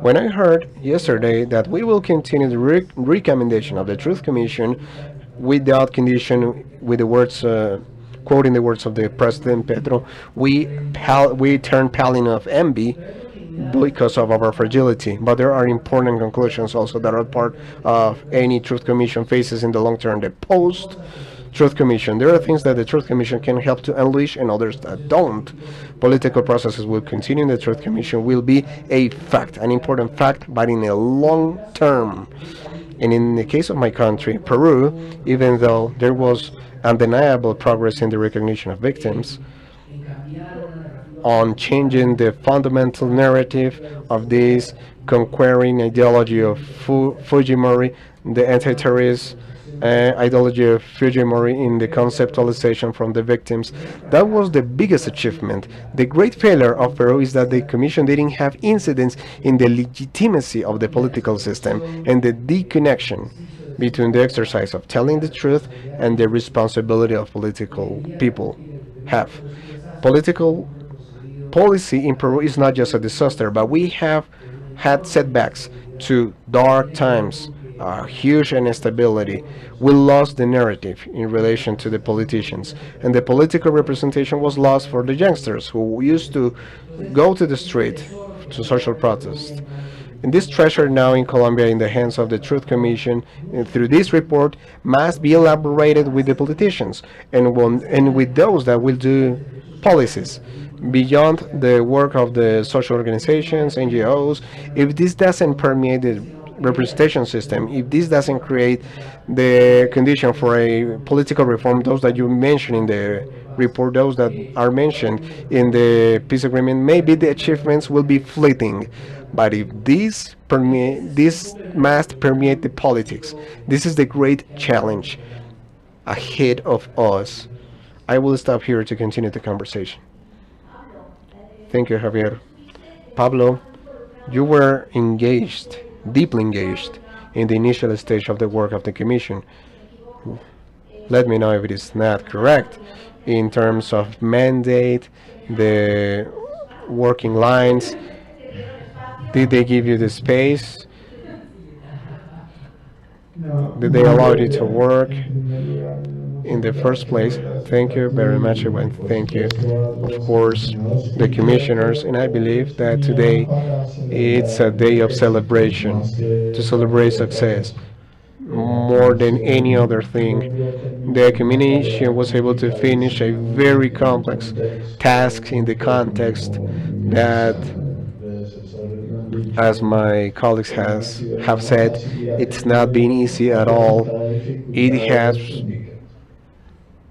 When I heard yesterday that we will continue the recommendation of the Truth Commission without condition, with the words, quoting the words of the President Petro, we turn paling of envy because of our fragility. But there are important conclusions also that are part of any Truth Commission faces in the long term. The post Truth Commission. There are things that the Truth Commission can help to unleash and others that don't. Political processes will continue in the Truth Commission, will be a fact, an important fact, but in a long term. And in the case of my country, Peru, even though there was undeniable progress in the recognition of victims, on changing the fundamental narrative of this conquering ideology of Fujimori, the anti-terrorist ideology of Fujimori in the conceptualization from the victims. That was the biggest achievement. The great failure of Peru is that the Commission didn't have incidence in the legitimacy of the political system and the deconnection between the exercise of telling the truth and the responsibility of political people have. Political policy in Peru is not just a disaster, but we have had setbacks to dark times, huge instability. We lost the narrative in relation to the politicians, and the political representation was lost for the youngsters who used to go to the street to social protest. And this treasure now in Colombia in the hands of the Truth Commission, and through this report, must be elaborated with the politicians and with those that will do policies beyond the work of the social organizations, NGOs. If this doesn't permeate the representation system, if this doesn't create the condition for a political reform, those that you mentioned in the report, those that are mentioned in the peace agreement, maybe the achievements will be fleeting. But if this must permeate the politics, this is the great challenge ahead of us. I will stop here to continue the conversation. Thank you, Javier. Pablo, you were engaged, deeply engaged, in the initial stage of the work of the Commission. Let me know if it is not correct in terms of mandate, the working lines. Did they give you the space? Did they allow you to work in the first place? Thank you very much, and thank you, of course, the commissioners. And I believe that today it's a day of celebration, to celebrate success more than any other thing. The commission was able to finish a very complex task in the context that, as my colleagues have said, it's not been easy at all.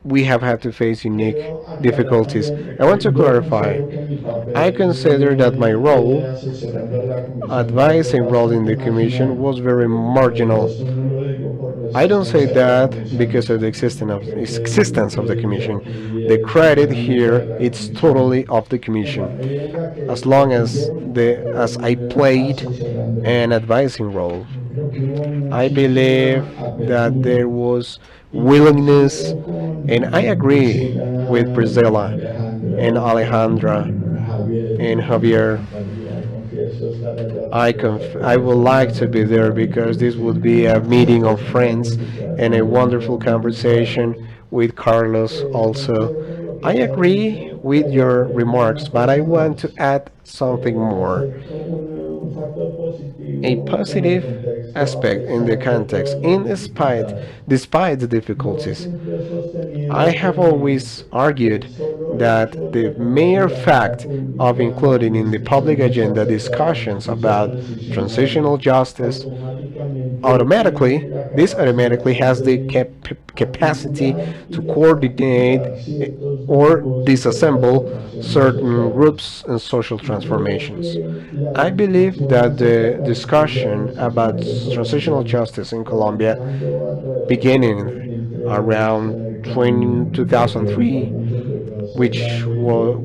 We have had to face unique difficulties. I want to clarify. I consider that my role, advising role in the Commission, was very marginal. I don't say that because of the existence of the Commission. The credit here, it's totally of the Commission. As long as I played an advising role I believe that there was willingness, and I agree with Priscilla and Alejandra and Javier. I would like to be there because this would be a meeting of friends and a wonderful conversation with Carlos also. I agree with your remarks, but I want to add something more. A positive aspect in the context, despite the difficulties. I have always argued that the mere fact of including in the public agenda discussions about transitional justice automatically has the capacity to coordinate or disassemble certain groups and social transformations. I believe that the discussion about transitional justice in Colombia, beginning around 2003, which was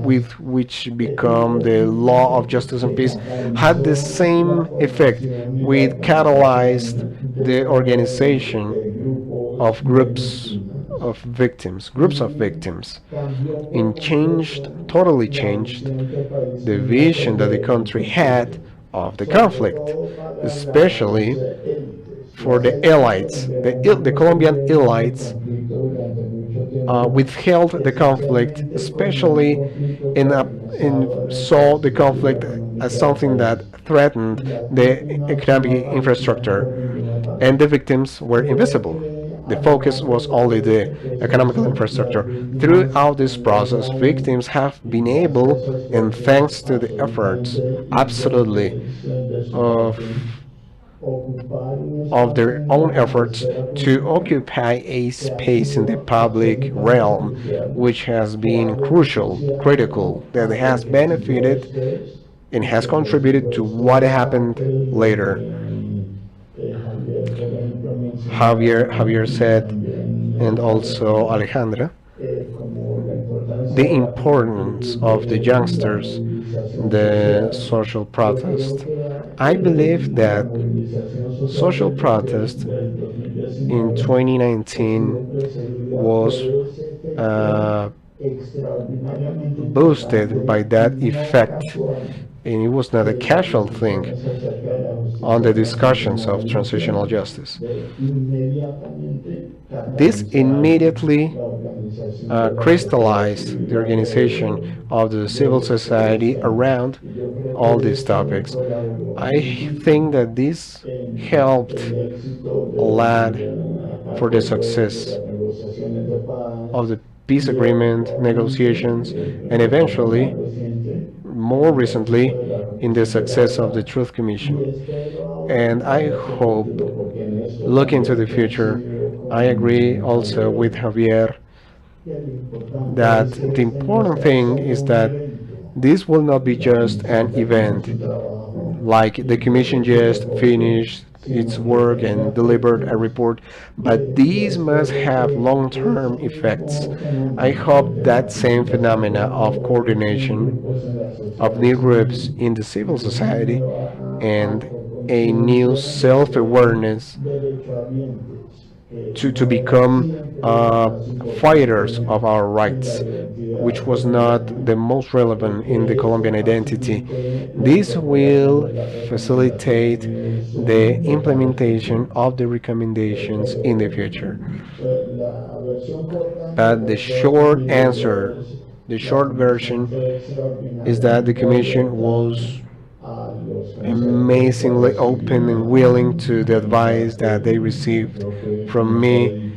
with which become the law of justice and peace, had the same effect, with catalyzed the organization of groups of victims, and totally changed the vision that the country had of the conflict, especially for the elites. The Colombian elites withheld the conflict, especially saw the conflict as something that threatened the economic infrastructure, and the victims were invisible. The focus was only the economical infrastructure. Throughout this process, victims have been able, and thanks to the efforts, absolutely, of their own efforts to occupy a space in the public realm, which has been critical, that has benefited and has contributed to what happened later. Javier said, and also Alejandra, the importance of the youngsters, the social protest. I believe that social protest in 2019 was boosted by that effect, and it was not a casual thing on the discussions of transitional justice. This immediately crystallized the organization of the civil society around all these topics. I think that this helped a lot for the success of the peace agreement negotiations, and eventually, more recently, in the success of the Truth Commission. And I hope, looking to the future, I agree also with Javier that the important thing is that this will not be just an event, like the Commission just finished its work and delivered a report, but these must have long-term effects. I hope that same phenomena of coordination of new groups in the civil society and a new self-awareness to become fighters of our rights, which was not the most relevant in the Colombian identity. This will facilitate the implementation of the recommendations in the future. But the short answer, the short version, is that the Commission was amazingly open and willing to the advice that they received from me.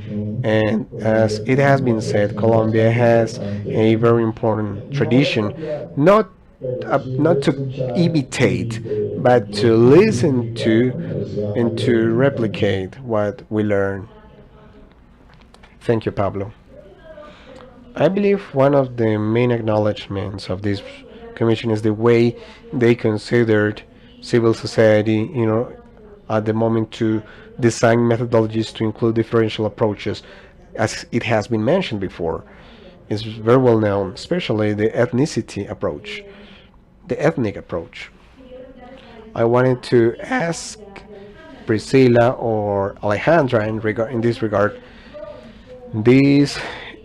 And as it has been said, Colombia has a very important tradition, not to imitate, but to listen to and to replicate what we learn. Thank you, Pablo. I believe one of the main acknowledgments of this commission is the way they considered civil society, at the moment to design methodologies to include differential approaches, as it has been mentioned before. It's very well known, especially the ethnicity approach, the ethnic approach. I wanted to ask Priscilla or Alejandra in this regard, this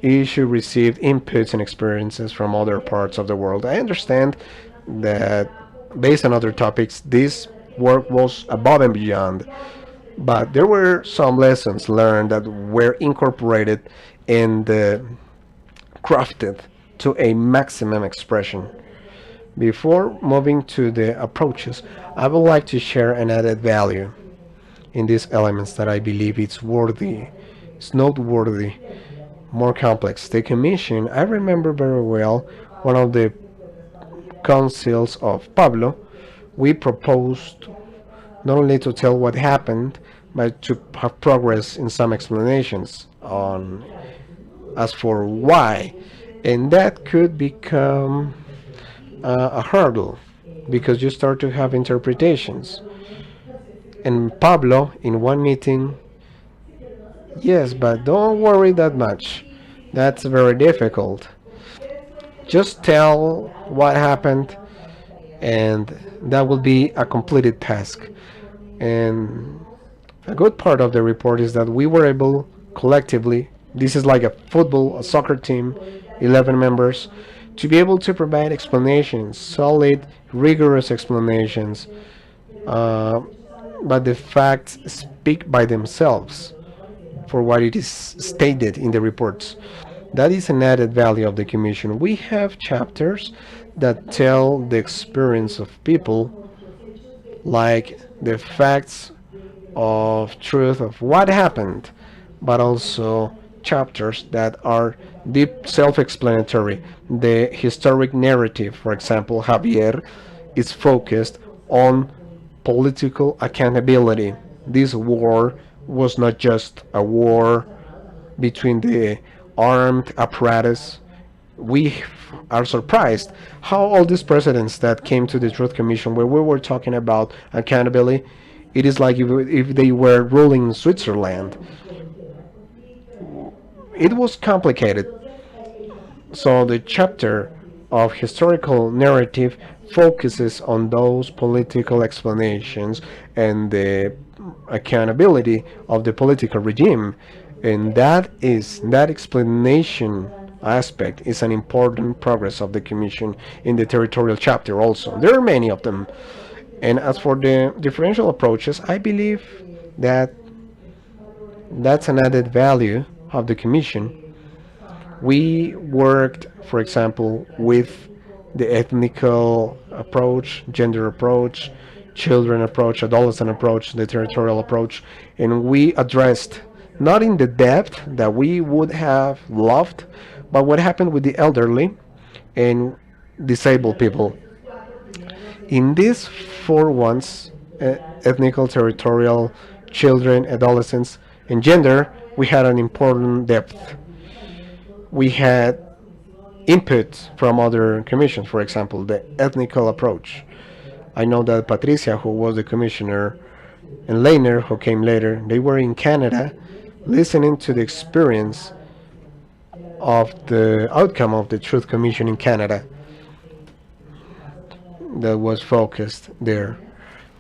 issue received inputs and experiences from other parts of the world. I understand that based on other topics, this work was above and beyond, but there were some lessons learned that were incorporated and crafted to a maximum expression. Before moving to the approaches, I would like to share an added value in these elements that I believe it's noteworthy, more complex. The commission, I remember very well, one of the councils of Pablo, we proposed not only to tell what happened, but to have progress in some explanations on as for why, and that could become a hurdle because you start to have interpretations. And Pablo, in one meeting, yes, but don't worry that much. That's very difficult. Just tell what happened, and that will be a completed task. And a good part of the report is that we were able collectively, this is like a soccer team, 11 members, to be able to provide explanations, solid, rigorous explanations, but the facts speak by themselves for what it is stated in the reports. That is an added value of the Commission. We have chapters that tell the experience of people, like the facts of truth of what happened, but also chapters that are deep self-explanatory. The historic narrative, for example, Javier, is focused on political accountability. This war was not just a war between the armed apparatus. We are surprised how all these presidents that came to the Truth Commission, where we were talking about accountability, it is like if they were ruling Switzerland. It was complicated. So the chapter of historical narrative focuses on those political explanations and the accountability of the political regime, and that explanation aspect is an important progress of the Commission in the territorial chapter. Also, there are many of them. And as for the differential approaches, I believe that that's an added value of the Commission. We worked, for example, with the ethnical approach, gender approach, children approach, adolescent approach, the territorial approach, and we addressed, not in the depth that we would have loved, but what happened with the elderly and disabled people. In these four ones, ethnical, territorial, children, adolescents, and gender, we had an important depth. We had input from other commissions, for example, the ethnical approach. I know that Patricia, who was the commissioner, and Leiner, who came later, they were in Canada listening to the experience of the outcome of the Truth Commission in Canada that was focused there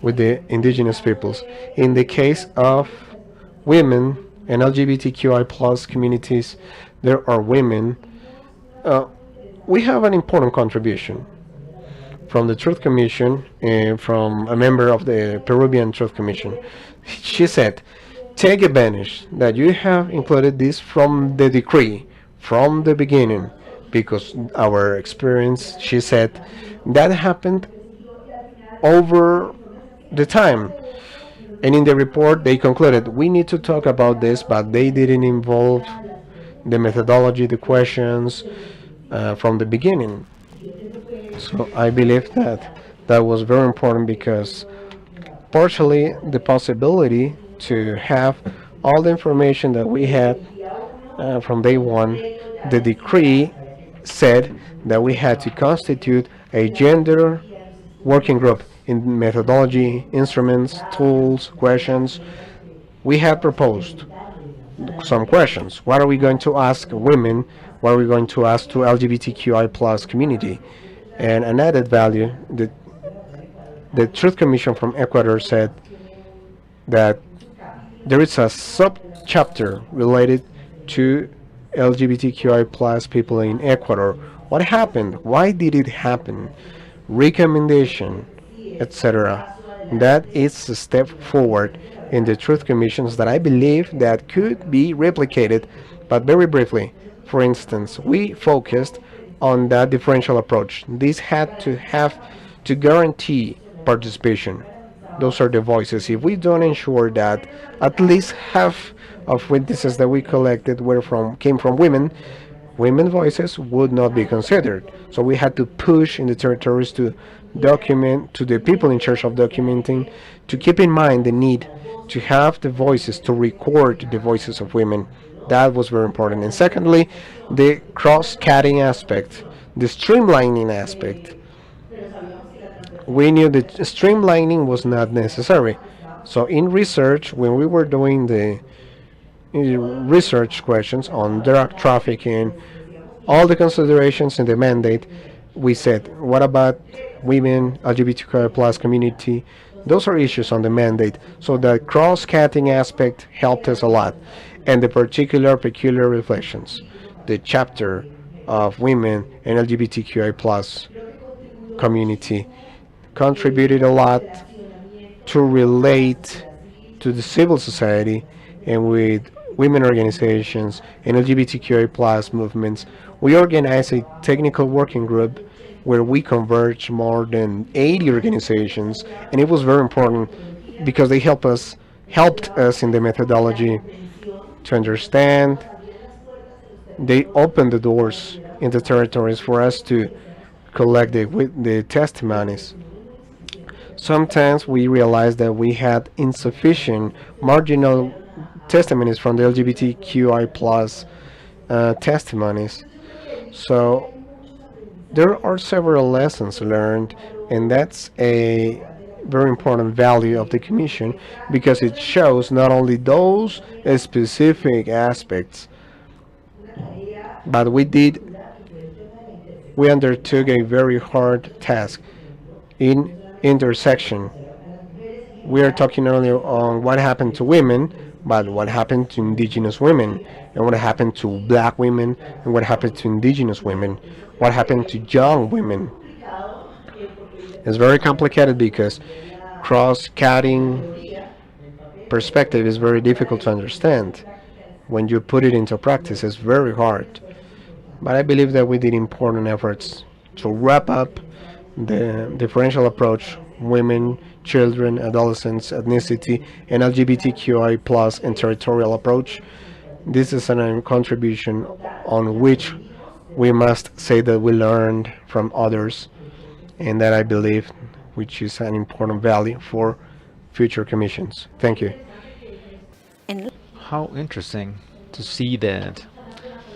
with the indigenous peoples. In the case of women and LGBTQI plus communities, there are women. We have an important contribution from the Truth Commission and from a member of the Peruvian Truth Commission. She said, take advantage that you have included this from the decree, from the beginning, because our experience, she said, that happened over the time. And in the report, they concluded, we need to talk about this, but they didn't involve the methodology, the questions from the beginning. So I believe that was very important, because partially the possibility to have all the information that we had from day one, the decree said that we had to constitute a gender working group in methodology, instruments, tools, questions. We have proposed some questions. What are we going to ask women? What are we going to ask to LGBTQI plus community? And an added value, the Truth Commission from Ecuador said, that there is a sub-chapter related to LGBTQI plus people in Ecuador. What happened? Why did it happen? Recommendation, etc. That is a step forward in the truth commissions that I believe that could be replicated, but very briefly. For instance, we focused on that differential approach. This had to have to guarantee participation. Those are the voices. If we don't ensure that at least half of witnesses that we collected came from women, women voices would not be considered. So we had to push in the territories to document, to the people in charge of documenting, to keep in mind the need to have the voices, to record the voices of women. That was very important. And secondly, the cross-cutting aspect, the streamlining aspect. We knew that streamlining was not necessary. So in research, when we were doing the research questions on drug trafficking, all the considerations in the mandate, we said, what about women, LGBTQI plus community? Those are issues on the mandate. So the cross-cutting aspect helped us a lot. And the peculiar reflections, the chapter of women and LGBTQI plus community contributed a lot to relate to the civil society and with women organizations and LGBTQI plus movements. We organized a technical working group where we converged more than 80 organizations, and it was very important because they helped us in the methodology to understand. They opened the doors in the territories for us to collect the testimonies. Sometimes we realized that we had insufficient marginal testimonies from the LGBTQI plus testimonies. So there are several lessons learned, and that's a very important value of the commission because it shows not only those specific aspects, but we undertook a very hard task in intersection. We are talking earlier on what happened to women, but what happened to indigenous women, and what happened to black women, and what happened to indigenous women, what happened to young women. It's very complicated because cross-cutting perspective is very difficult to understand. When you put it into practice, it's very hard. But I believe that we did important efforts to wrap up the differential approach, women, children, adolescents, ethnicity, and LGBTQI plus and territorial approach. This is a contribution on which we must say that we learned from others, and that I believe which is an important value for future commissions. Thank you. How interesting to see that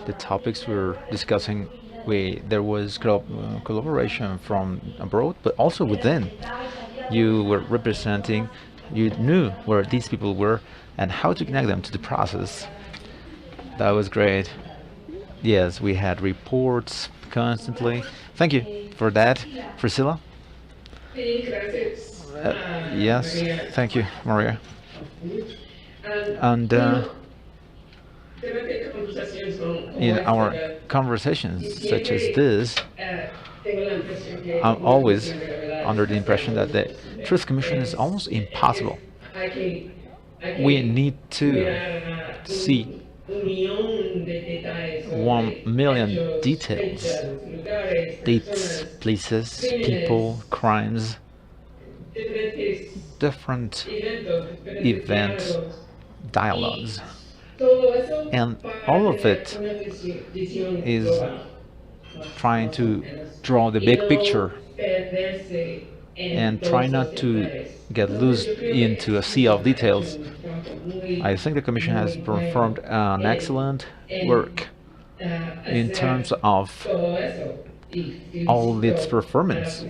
the topics we're discussing, there was collaboration from abroad, but also within. You were representing, you knew where these people were and how to connect them to the process. That was great. Yes, we had reports constantly. Thank you for that, Priscilla. Yes, thank you, Maria. And in our conversations such as this, I'm always under the impression that the Truth Commission is almost impossible. We need to see 1,000,000 details, dates, places, people, crimes, different events, dialogues, and all of it is trying to draw the big picture and try not to get lost into a sea of details. I think the Commission has performed an excellent work in terms of all its performance,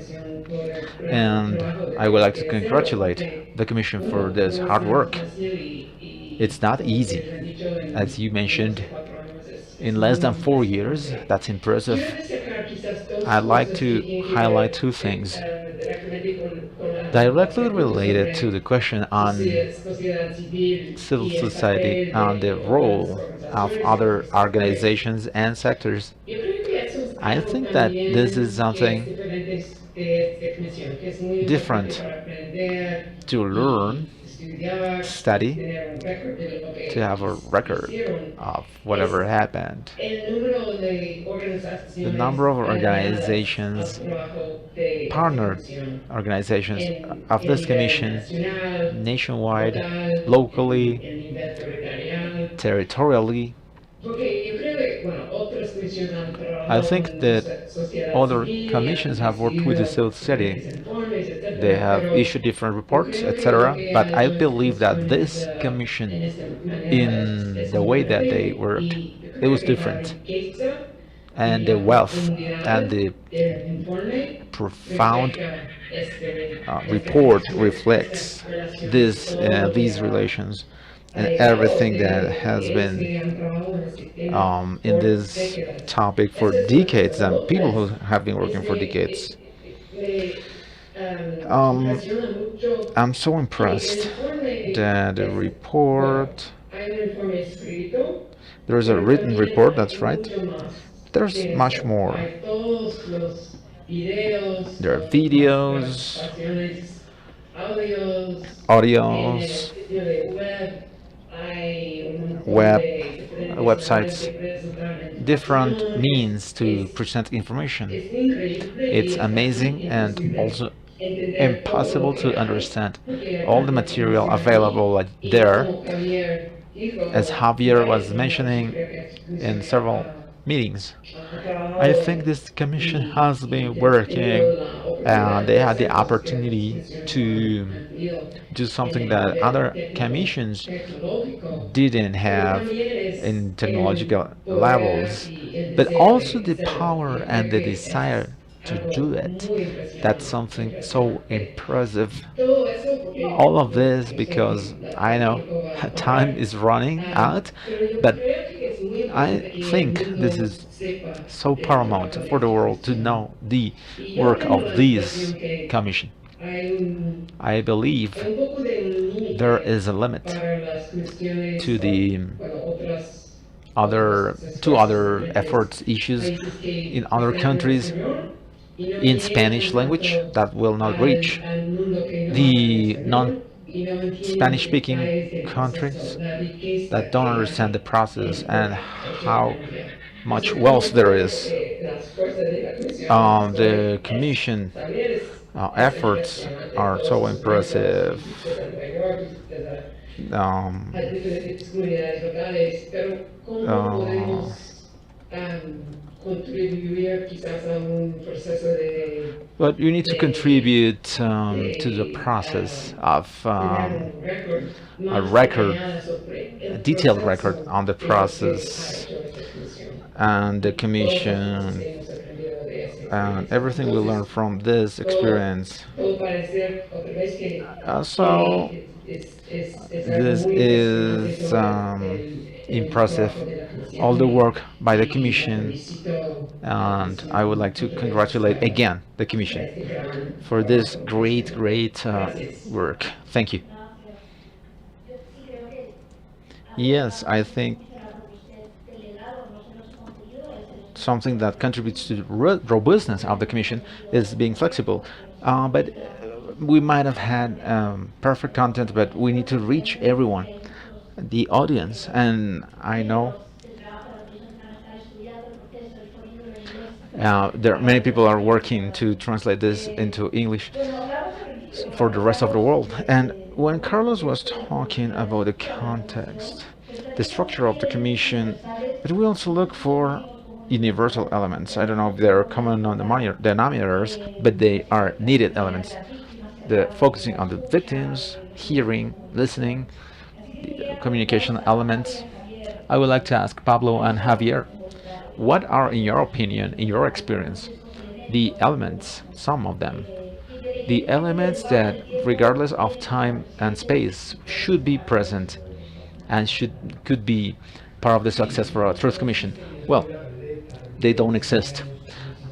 and I would like to congratulate the Commission for this hard work. It's not easy, as you mentioned, in less than 4 years. That's impressive. I'd like to highlight two things. Directly related to the question on sociedad civil civil y el society papel and the de otras role of other organizaciones, pues organizations and sectors, yo creo que eso es I algo think that this is también que es something diferente de esta comisión, que es muy importante different para aprender to y learn, estudiar y study, tener un récord de lo to que have a record hicieron. of Es whatever happened. el número de The organizaciones number of aliadas al organizations, trabajo de esta partner comisión organizations of en this nivel commission, nacional, nationwide, local, locally, en nivel territorial. territorially. Porque yo creo que, bueno, otras comisiones han I trabajado think con that sociedad other civil, commissions han have worked with the recibido civil society. diferentes informes, They etcétera, have pero issued different yo reports, creo que lo etc. que But ha I hecho esta believe that comisión this commission, en esta manera in es the muy way that fuerte they worked, y yo it creo was que la different. riqueza And y the la wealth profundidad and the del informe profound refleja report estas reflects relaciones, todo lo que these ha relations and allegado everything that de has ellos been que han trabajado en este tema in por this décadas. topic for Eso es decades, and lo people who es, have been working for decades. me impresiona mucho I'm so que el impressed informe that the bueno, report, hay un informe escrito, there's a pero written también report, hay that's right. mucho más There's que much eso. more. Hay todos los videos, There are las videos, grabaciones, audios, audios, sitio de web, hay un montón web, de diferentes websites, maneras de presentar different información. means to Es- present information. es increíble It's y es amazing casi and imposible also entender todo lo impossible to que hay, understand porque hay all the tanta material información available ahí. Y there. como Javier dijo, As Javier was varias mentioning organizaciones in several meetings, han trabajado I think this commission has been working and they had the opportunity to do something that other commissions didn't have in technological levels, but also the power and the desire to do it. That's something so impressive. All of this because I know time is running out, but I think this is so paramount for the world to know the work of this commission. I believe there is a limit to the other efforts, issues in other countries in Spanish language that will not reach the non-Spanish speaking countries that don't understand the process and how much wealth there is. The Commission efforts are so impressive. But you need to contribute to the process of a record, a detailed record on the process and the Commission and everything we learn from this experience. So this is impressive, all the work by the Commission, and I would like to congratulate again the Commission for this great work. Thank you. Yes, I think something that contributes to the robustness of the Commission is being flexible. But we might have had perfect content, but we need to reach everyone, the audience. And I know there are many people are working to translate this into English for the rest of the world. And when Carlos was talking about the context, the structure of the Commission, but we also look for universal elements. I don't know if they're common on the denominators, but they are needed elements. The focusing on the victims, hearing, listening, the communication elements. I would like to ask Pablo and Javier, what are, in your opinion, in your experience, the elements, some of them, the elements that, regardless of time and space, should be present and could be part of the success for a Truth Commission? Well, they don't exist.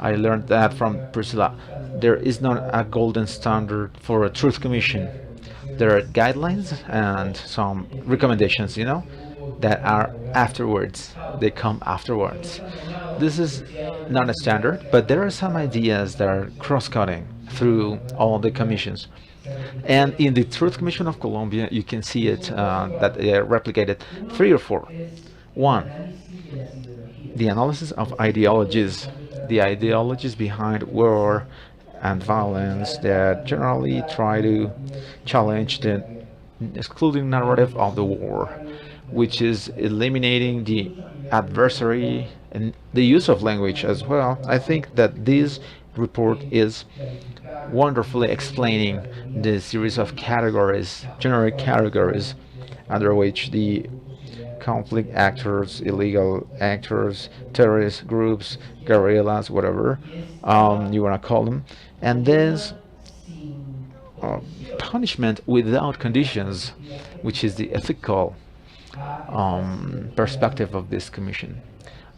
I learned that from Priscilla. There is not a golden standard for a truth commission. There are guidelines and some recommendations, that are afterwards. They come afterwards. This is not a standard, but there are some ideas that are cross-cutting through all the commissions. And in the Truth Commission of Colombia, you can see it that they are replicated three or four. One, the analysis of ideologies, the ideologies behind war and violence that generally try to challenge the excluding narrative of the war, which is eliminating the adversary and the use of language as well. I think that this report is wonderfully explaining the series of categories, generic categories, under which the conflict actors, illegal actors, terrorist groups, guerrillas, whatever you want to call them, and there's punishment without conditions, which is the ethical perspective of this commission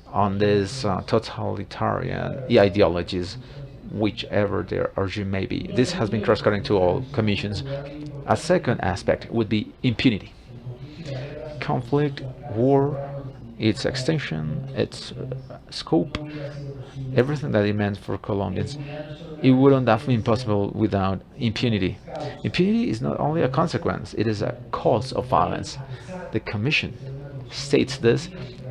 on this totalitarian ideologies, whichever their origin may be. This has been cross-cutting to all commissions. A second aspect would be impunity. Conflict, war, its extension, its scope, everything that it meant for Colombians, it wouldn't have been possible without impunity. Impunity is not only a consequence, it is a cause of violence. The Commission states this,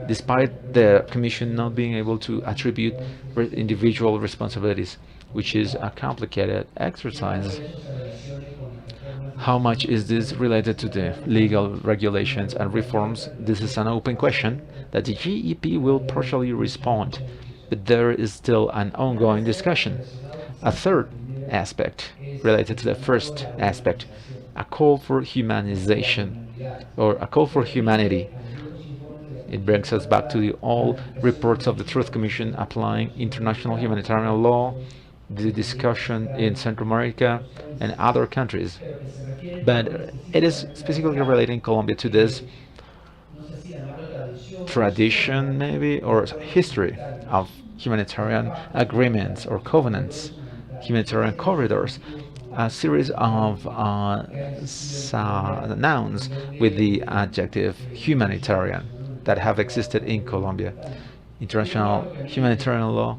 despite the Commission not being able to attribute individual responsibilities, which is a complicated exercise. How much is this related to the legal regulations and reforms? This is an open question that the GEP will partially respond, but there is still an ongoing discussion. A third aspect related to the first aspect, a call for humanization or a call for humanity. It brings us back to the all reports of the Truth Commission applying international humanitarian law, the discussion in Central America and other countries. But it is specifically relating Colombia to this tradition, maybe, or history of humanitarian agreements or covenants, humanitarian corridors, a series of nouns with the adjective humanitarian that have existed in Colombia. International humanitarian law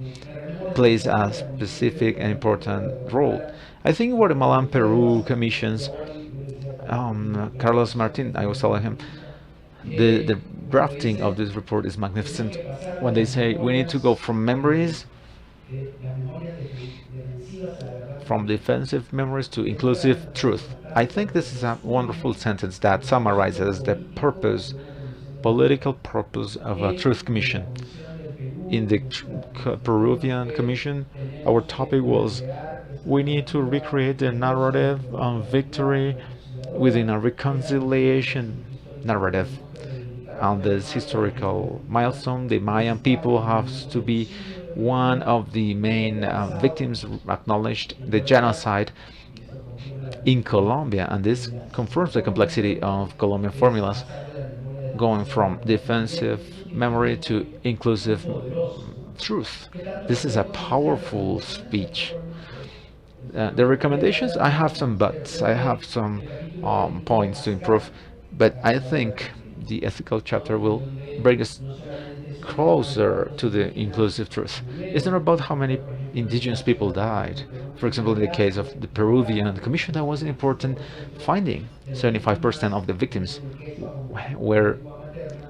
plays a specific and important role. I think Guatemala and Peru commissions, Carlos Martin, I was telling him, the drafting of this report is magnificent when they say we need to go from memories, from defensive memories to inclusive truth. I think this is a wonderful sentence that summarizes the purpose, political purpose of a Truth Commission. In the Peruvian Commission, our topic was we need to recreate the narrative of victory within a reconciliation narrative. On this historical milestone, the Mayan people has to be one of the main victims acknowledged the genocide in Colombia, and this confirms the complexity of Colombian formulas, going from defensive memory to inclusive truth. This is a powerful speech. The recommendations, I have some buts, I have some points to improve, but I think the ethical chapter will bring us closer to the inclusive truth. It's not about how many indigenous people died. For example, in the case of the Peruvian Commission, that was an important finding. 75% of the victims were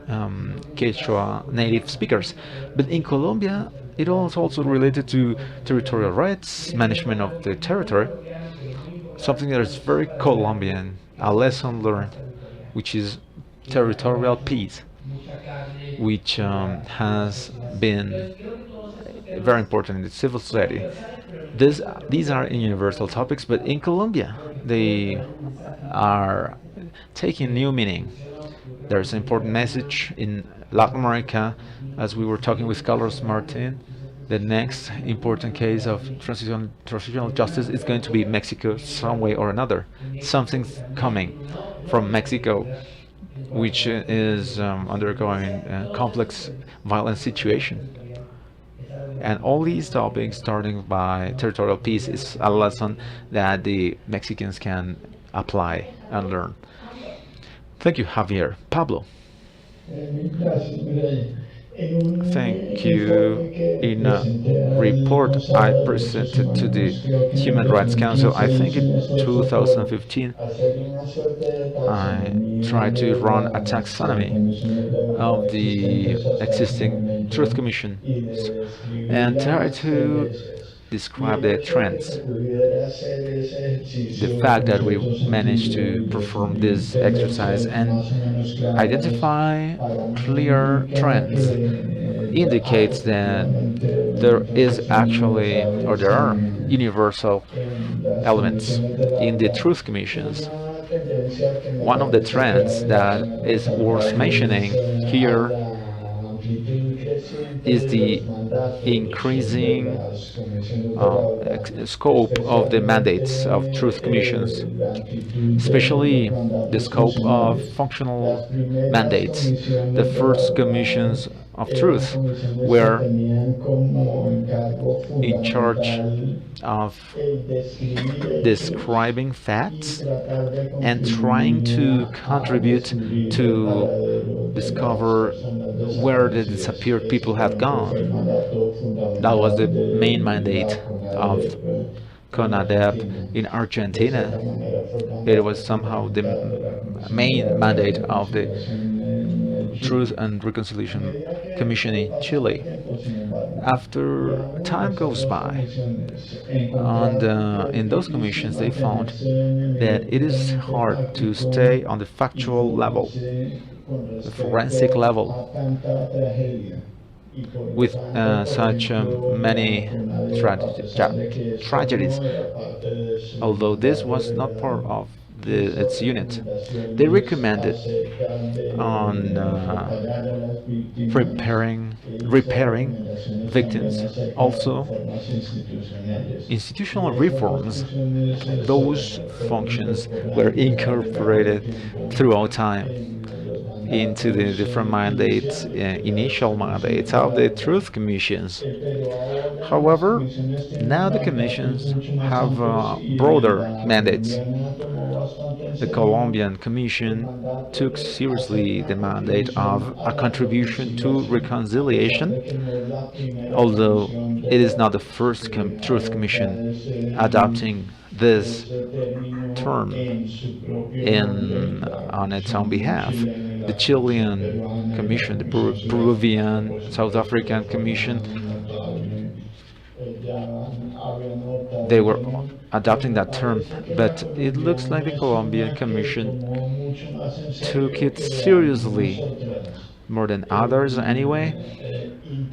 Quechua native speakers. But in Colombia, it was also related to territorial rights, management of the territory, something that is very Colombian, a lesson learned, which is territorial peace, which has been very important in the civil society. These are universal topics, but in Colombia, they are taking new meaning. There's an important message in Latin America, as we were talking with Carlos Martin. The next important case of transitional justice is going to be Mexico, some way or another. Something's coming from Mexico, which is undergoing a complex violent situation. And all these topics, starting by territorial peace, is a lesson that the Mexicans can apply and learn. Thank you, Javier. Pablo. Thank you. In a report I presented to the Human Rights Council, I think in 2015, I tried to run a taxonomy of the existing Truth Commission and try to describe the trends. The fact that we managed to perform this exercise and identify clear trends indicates that there is actually, or there are universal elements in the truth commissions. One of the trends that is worth mentioning here is the increasing scope of the mandates of truth commissions, especially the scope of functional mandates. The first commissions of truth were in charge of describing facts and trying to contribute to discover where the disappeared people had gone. That was the main mandate of CONADEP in Argentina. It was somehow the main mandate of the Truth and Reconciliation Commission in Chile. After time goes by, and in those commissions they found that it is hard to stay on the factual level, the forensic level, with such many tragedies. Although this was not part of its unit, they recommended on repairing victims. Also, institutional reforms. Those functions were incorporated throughout time into the different mandates, initial mandates of the truth commissions. However, now the commissions have broader mandates. The Colombian Commission took seriously the mandate of a contribution to reconciliation, although it is not the first Truth Commission adopting this term on its own behalf. The Chilean Commission, the Peruvian, South African Commission, they were adopting that term, but it looks like the Colombian Commission took it seriously, more than others anyway,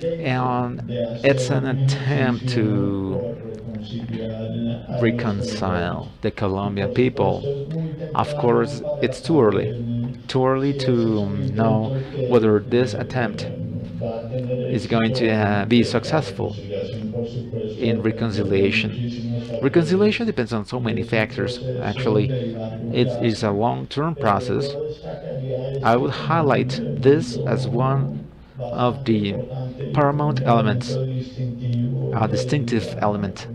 and it's an attempt to reconcile the Colombian people. Of course, it's too early to know whether this attempt is going to be successful in reconciliation. Reconciliation depends on so many factors. Actually, it is a long-term process. I would highlight this as one of the paramount elements, a distinctive element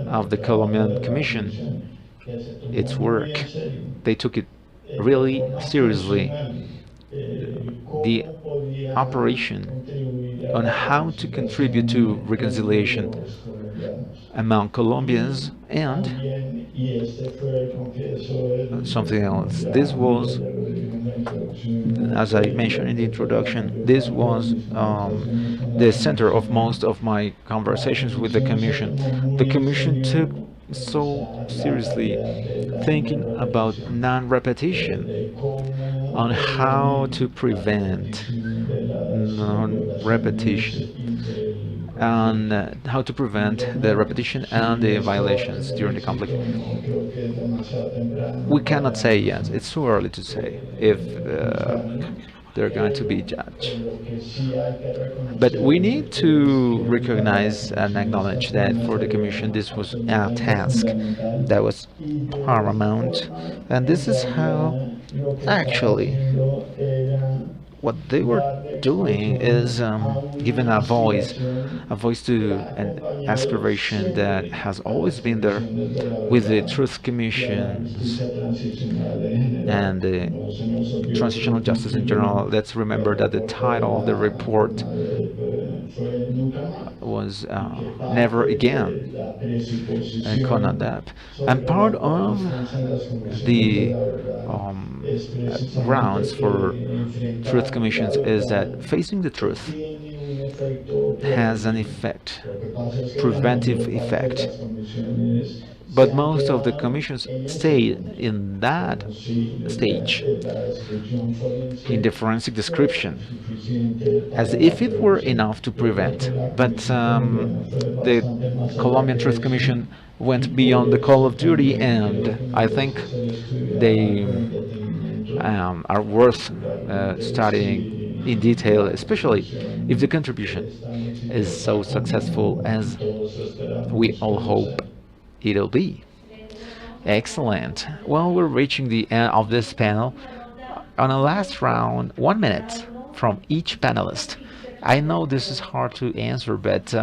of the Colombian Commission. Its work. They took it really seriously. The operation on how to contribute to reconciliation among Colombians and something else. This was, as I mentioned in the introduction, this was the center of most of my conversations with the Commission. The Commission took so seriously thinking about non-repetition, on how to prevent non-repetition, and how to prevent the repetition and the violations during the conflict. We cannot say yet, it's too early to say if they're going to be judged. But we need to recognize and acknowledge that for the Commission this was a task that was paramount, and this is how actually what they were doing is giving a voice to an aspiration that has always been there with the truth commissions and the transitional justice in general. Let's remember that the title of the report was Never Again and CONADAP. And part of the grounds for truth commissions is that facing the truth has an effect, preventive effect. But most of the commissions stay in that stage, in the forensic description, as if it were enough to prevent. But the Colombian Truth Commission went beyond the call of duty, and I think they are worth studying in detail, especially if the contribution is so successful as we all hope it'll be. Excellent. Well, we're reaching the end of this panel. On a last round, 1 minute from each panelist. I know this is hard to answer, but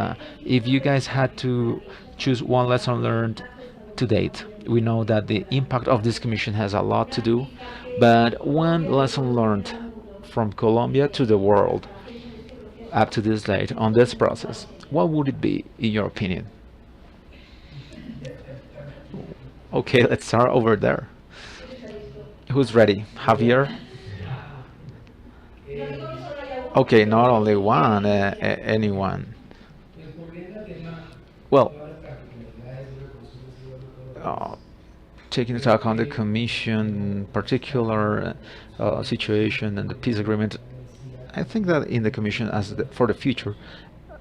if you guys had to choose one lesson learned to date, we know that the impact of this commission has a lot to do, but one lesson learned from Colombia to the world up to this date on this process, what would it be, in your opinion? Okay, let's start over there. Who's ready? Javier? Okay, not only one, anyone. Well, taking into account the Commission particular situation and the peace agreement, I think that in the Commission, as for the future,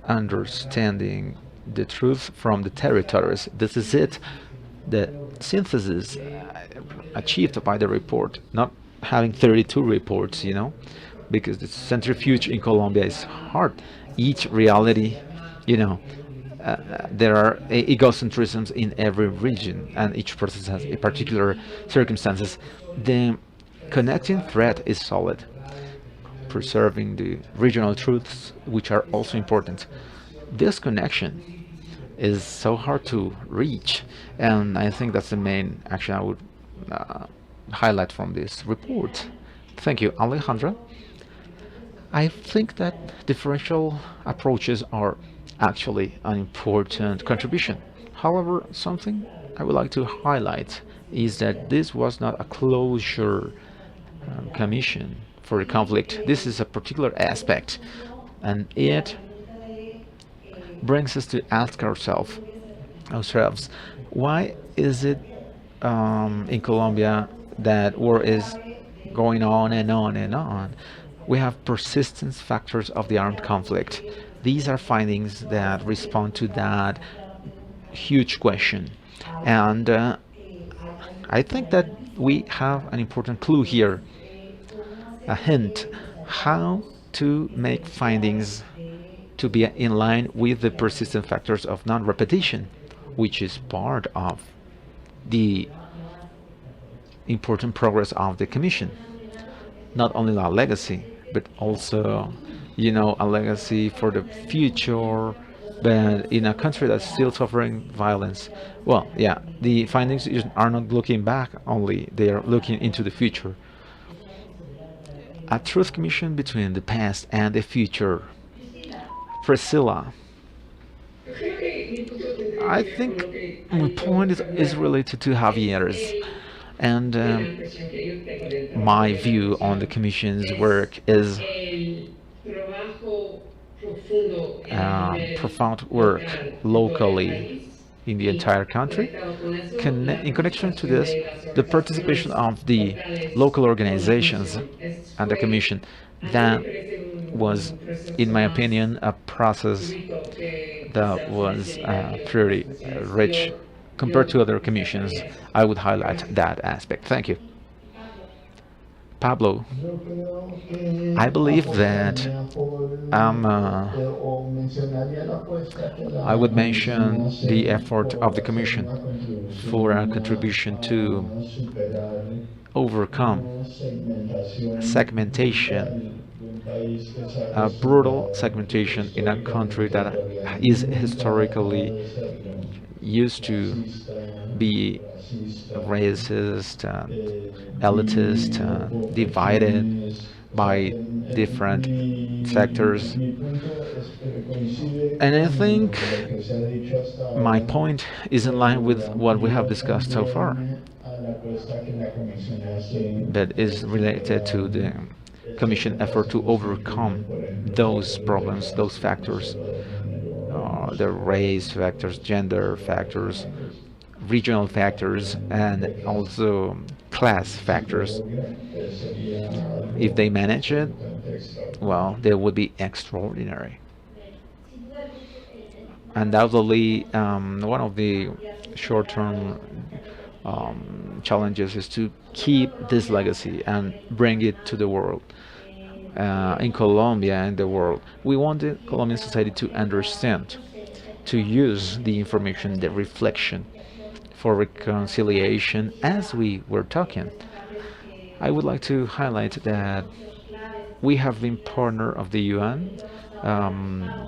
understanding the truth from the territories, this is it. The synthesis achieved by the report, not having 32 reports, because the centrifuge in Colombia is hard. Each reality, there are egocentrisms in every region, and each process has a particular circumstances. The connecting thread is solid, preserving the regional truths, which are also important. This connection is so hard to reach, and I think that's the main action I would highlight from this report. Thank you. Alejandra? I think that differential approaches are actually an important contribution. However, something I would like to highlight is that this was not a closure commission for a conflict. This is a particular aspect, and it brings us to ask ourselves, why is it in Colombia that war is going on and on and on? We have persistence factors of the armed conflict. These are findings that respond to that huge question. And I think that we have an important clue here, a hint, how to make findings to be in line with the persistent factors of non-repetition, which is part of the important progress of the Commission. Not only our legacy, but also, a legacy for the future, but in a country that's still suffering violence. Well, yeah, the findings are not looking back only, they are looking into the future. A truth commission between the past and the future. Priscilla. I think my point is related to Javier's, and my view on the Commission's work is profound work locally in the entire country. In connection to this, the participation of the local organizations and the Commission, that was, in my opinion, a process that was pretty rich compared to other commissions. I would highlight that aspect. Thank you. Pablo, I believe that I would mention the effort of the Commission for a contribution to overcome segmentation a brutal segmentation in a country that is historically used to be racist and elitist and divided by different sectors. And I think my point is in line with what we have discussed so far, that is related to the Commission effort to overcome those problems, those factors, the race factors, gender factors, regional factors, and also class factors. If they manage it, well, they would be extraordinary. Undoubtedly, one of the short-term challenges is to keep this legacy and bring it to the world. In Colombia and the world, we want the Colombian society to understand, to use the information, the reflection for reconciliation as we were talking. I would like to highlight that we have been partner of the UN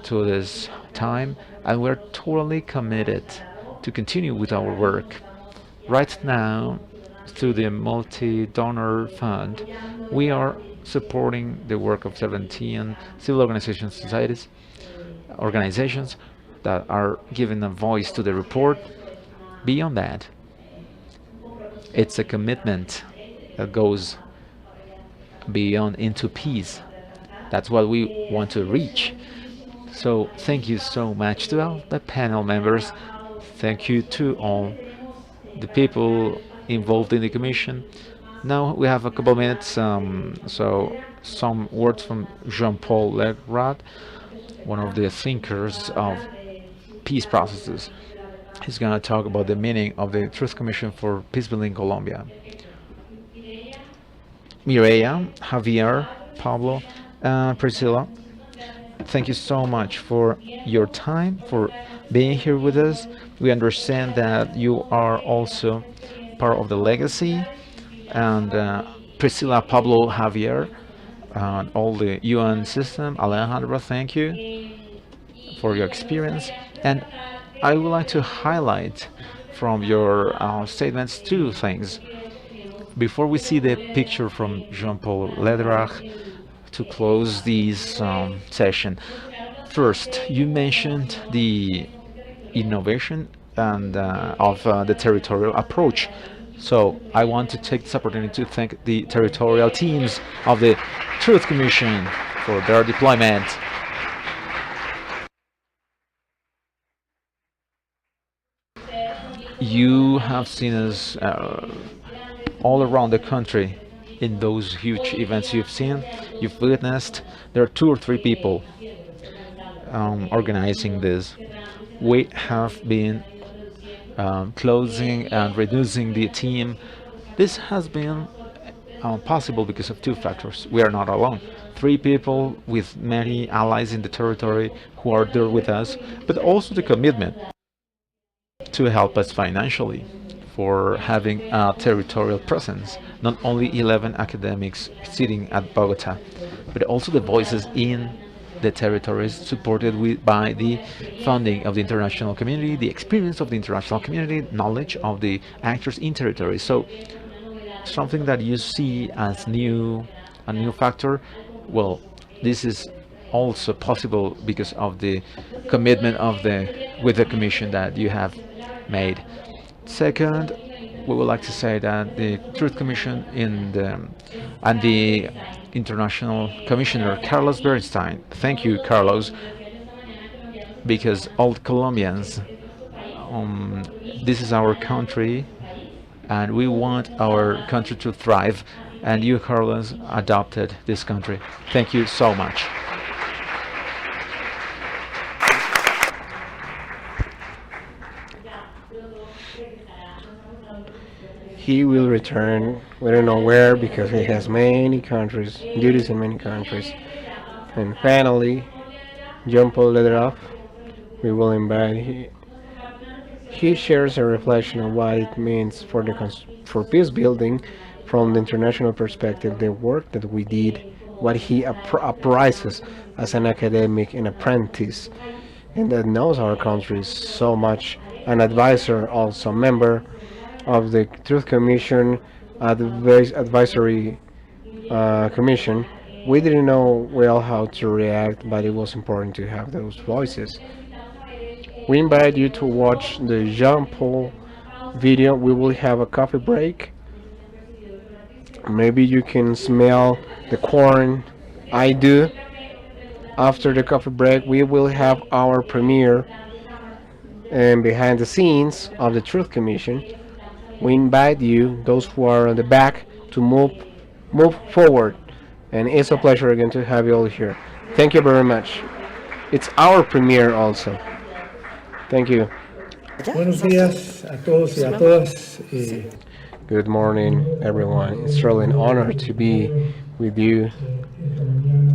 to this time, and we're totally committed to continue with our work. Right now, through the multi-donor fund, we are supporting the work of 17 civil organizations that are giving a voice to the report. Beyond that, it's a commitment that goes beyond into peace. That's what we want to reach. So thank you so much to all the panel members. Thank you to all the people involved in the commission. Now we have a couple minutes, so some words from Jean-Paul Legrad, one of the thinkers of peace processes. He's going to talk about the meaning of the Truth Commission for Peace Building in Colombia. Mireya, Javier, Pablo, Priscilla, thank you so much for your time, for being here with us. We understand that you are also part of the legacy, and Priscilla, Pablo, Javier, and all the UN system. Alejandro, thank you for your experience. And I would like to highlight from your statements two things. Before we see the picture from Jean-Paul Ledrach to close this session, first, you mentioned the innovation and of the territorial approach. So I want to take this opportunity to thank the territorial teams of the Truth Commission for their deployment. You have seen us all around the country in those huge events you've seen, you've witnessed. There are 2 or 3 people organizing this. We have been closing and reducing the team. This has been possible because of 2 factors. We are not alone. 3 people with many allies in the territory who are there with us, but also the commitment to help us financially for having a territorial presence. Not only 11 academics sitting at Bogota, but also the voices in the territories supported by the funding of the international community, the experience of the international community, knowledge of the actors in territories. So something that you see as a new factor, well, this is also possible because of the commitment with the commission that you have made. Second, we would like to say that the Truth Commission and the International Commissioner Carlos Bernstein, thank you, Carlos, because all Colombians, this is our country, and we want our country to thrive, and you, Carlos, adopted this country. Thank you so much. He will return, we don't know where, because he has many countries, duties in many countries. And finally, Jean-Paul Ledrach, we will invite. He shares a reflection of what it means for peace building from the international perspective, the work that we did what he apprises as an academic and apprentice, and that knows our country so much, an advisor, also member of the Truth Commission, advisory commission. We didn't know well how to react, but it was important to have those voices. We invite you to watch the Jean Paul video. We will have a coffee break. Maybe you can smell the corn. I do. After the coffee break, we will have our premiere and behind the scenes of the Truth Commission. We invite you, those who are on the back, to move forward. And it's a pleasure again to have you all here. Thank you very much. It's our premiere also. Thank you. Buenos días a todos y a todas. Good morning, everyone. It's really an honor to be with you.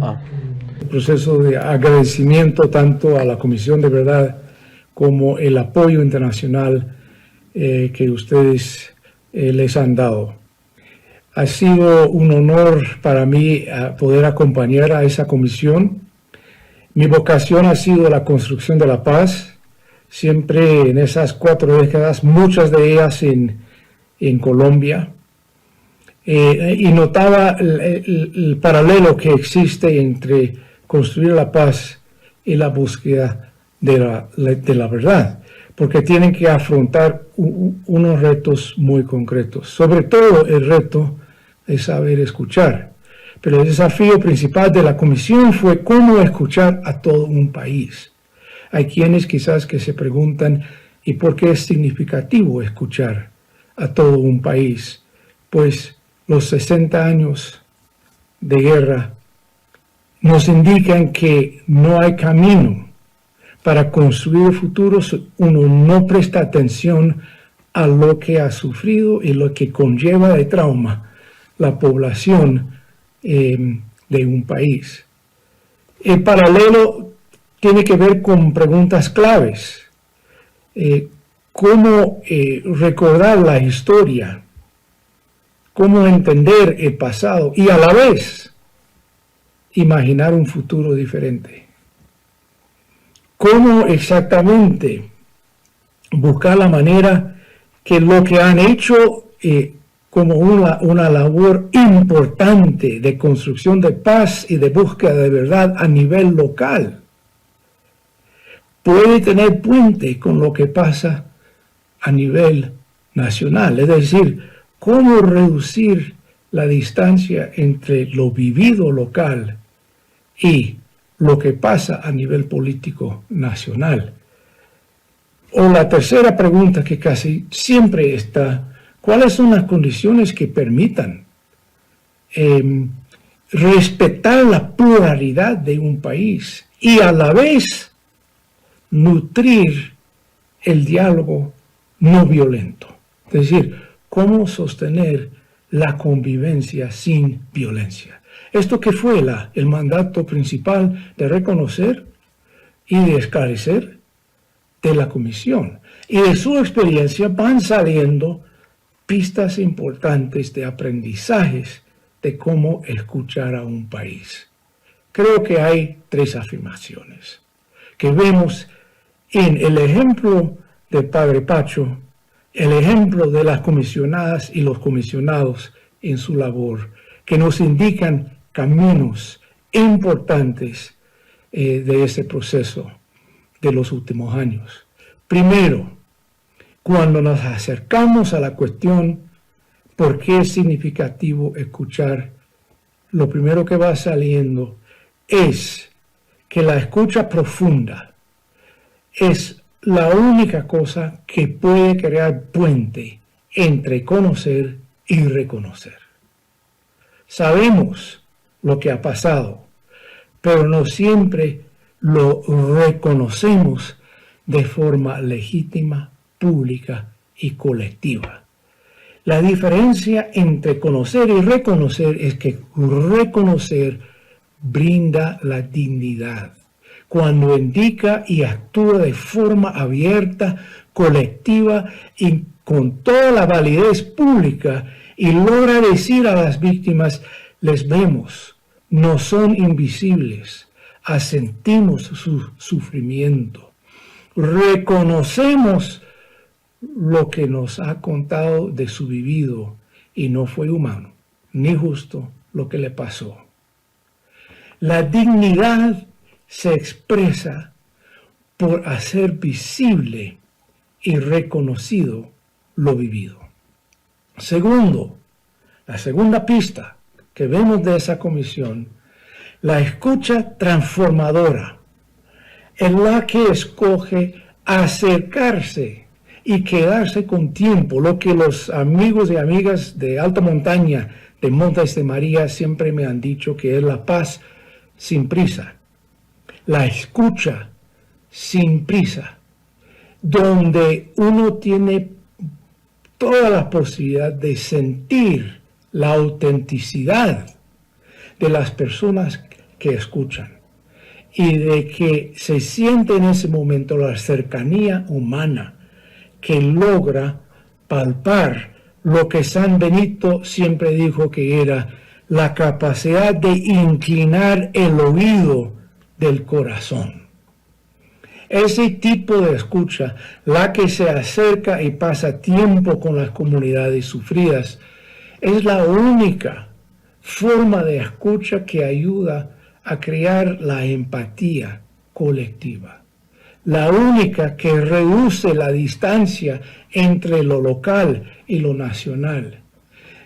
El proceso de agradecimiento tanto a la Comisión de Verdad como el apoyo internacional que ustedes les han dado. Ha sido un honor para mí poder acompañar a esa comisión. Mi vocación ha sido la construcción de la paz, siempre en esas 4 décadas, muchas de ellas en Colombia. Y notaba el paralelo que existe entre construir la paz y la búsqueda de la verdad, porque tienen que afrontar unos retos muy concretos, sobre todo el reto de saber escuchar. Pero el desafío principal de la comisión fue cómo escuchar a todo un país. Hay quienes quizás que se preguntan, ¿y por qué es significativo escuchar a todo un país? Pues los 60 años de guerra nos indican que no hay camino para construir el futuro si uno no presta atención a lo que ha sufrido y lo que conlleva de trauma la población de un país. El paralelo tiene que ver con preguntas claves. ¿Cómo recordar la historia? ¿Cómo entender el pasado? Y a la vez imaginar un futuro diferente. ¿Cómo exactamente buscar la manera que lo que han hecho como una labor importante de construcción de paz y de búsqueda de verdad a nivel local puede tener puente con lo que pasa a nivel nacional? Es decir, cómo reducir la distancia entre lo vivido local y lo que pasa a nivel político nacional. O la tercera pregunta que casi siempre está: ¿cuáles son las condiciones que permitan respetar la pluralidad de un país y a la vez nutrir el diálogo no violento? Es decir, ¿cómo sostener la convivencia sin violencia? Esto que fue el mandato principal de reconocer y de esclarecer de la comisión. Y de su experiencia van saliendo pistas importantes de aprendizajes de cómo escuchar a un país. Creo que hay 3 afirmaciones que vemos en el ejemplo del Padre Pacho, el ejemplo de las comisionadas y los comisionados en su labor, que nos indican caminos importantes de ese proceso de los últimos años. Primero, cuando nos acercamos a la cuestión ¿por qué es significativo escuchar? Lo primero que va saliendo es que la escucha profunda es la única cosa que puede crear puente entre conocer y reconocer. Sabemos lo que ha pasado, pero no siempre lo reconocemos de forma legítima, pública y colectiva. La diferencia entre conocer y reconocer es que reconocer brinda la dignidad cuando indica y actúa de forma abierta, colectiva y con toda la validez pública y logra decir a las víctimas: les vemos, no son invisibles. Asentimos su sufrimiento. Reconocemos lo que nos ha contado de su vivido y no fue humano ni justo lo que le pasó. La dignidad se expresa por hacer visible y reconocido lo vivido. Segundo, la segunda pista que vemos de esa comisión, la escucha transformadora, en la que escoge acercarse y quedarse con tiempo, lo que los amigos y amigas de alta montaña de Montes de María siempre me han dicho que es la paz sin prisa, la escucha sin prisa, donde uno tiene toda la posibilidad de sentir la autenticidad de las personas que escuchan y de que se siente en ese momento la cercanía humana que logra palpar lo que San Benito siempre dijo que era la capacidad de inclinar el oído del corazón. Ese tipo de escucha, la que se acerca y pasa tiempo con las comunidades sufridas, es la única forma de escucha que ayuda a crear la empatía colectiva. La única que reduce la distancia entre lo local y lo nacional.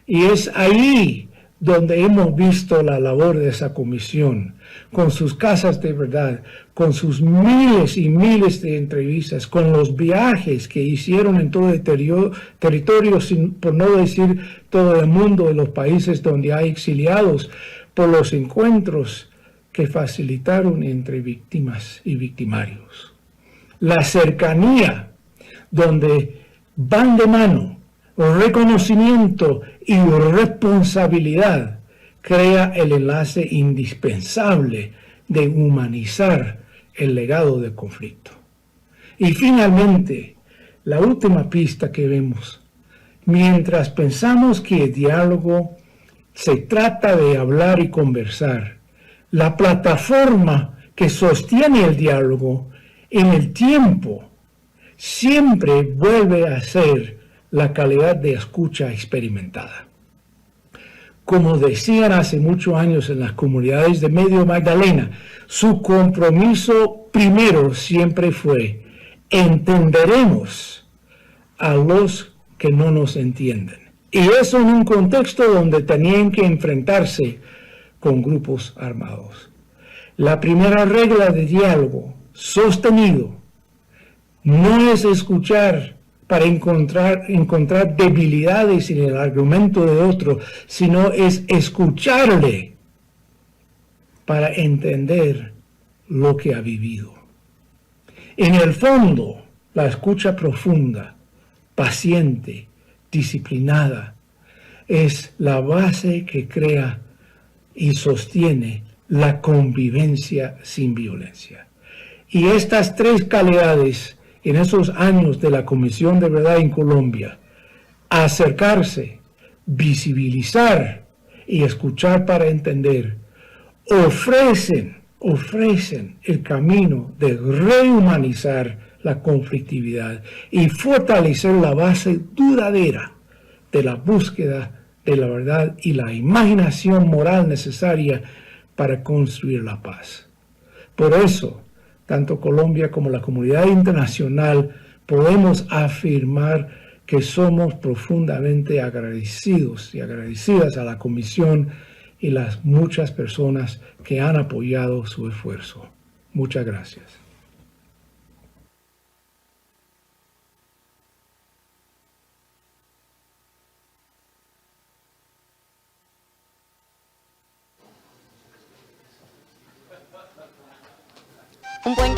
Y es ahí donde hemos visto la labor de esa comisión, con sus casas de verdad, con sus miles y miles de entrevistas, con los viajes que hicieron en todo el territorio, por no decir todo el mundo, de los países donde hay exiliados, por los encuentros que facilitaron entre víctimas y victimarios. La cercanía, donde van de mano reconocimiento y responsabilidad, crea el enlace indispensable de humanizar el legado del conflicto. Y finalmente, la última pista que vemos, mientras pensamos que el diálogo se trata de hablar y conversar, la plataforma que sostiene el diálogo en el tiempo siempre vuelve a ser la calidad de escucha experimentada. Como decían hace muchos años en las comunidades de Medio Magdalena, su compromiso primero siempre fue: entenderemos a los que no nos entienden. Y eso en un contexto donde tenían que enfrentarse con grupos armados. La primera regla de diálogo sostenido no es escuchar para encontrar debilidades en el argumento de otro, sino es escucharle para entender lo que ha vivido. En el fondo, la escucha profunda, paciente, disciplinada, es la base que crea y sostiene la convivencia sin violencia. Y estas tres calidades, en esos años de la Comisión de Verdad en Colombia, acercarse, visibilizar y escuchar para entender, ofrecen el camino de rehumanizar la conflictividad y fortalecer la base duradera de la búsqueda de la verdad y la imaginación moral necesaria para construir la paz. Por eso, tanto Colombia como la comunidad internacional podemos afirmar que somos profundamente agradecidos y agradecidas a la Comisión y las muchas personas que han apoyado su esfuerzo. Muchas gracias. Un buen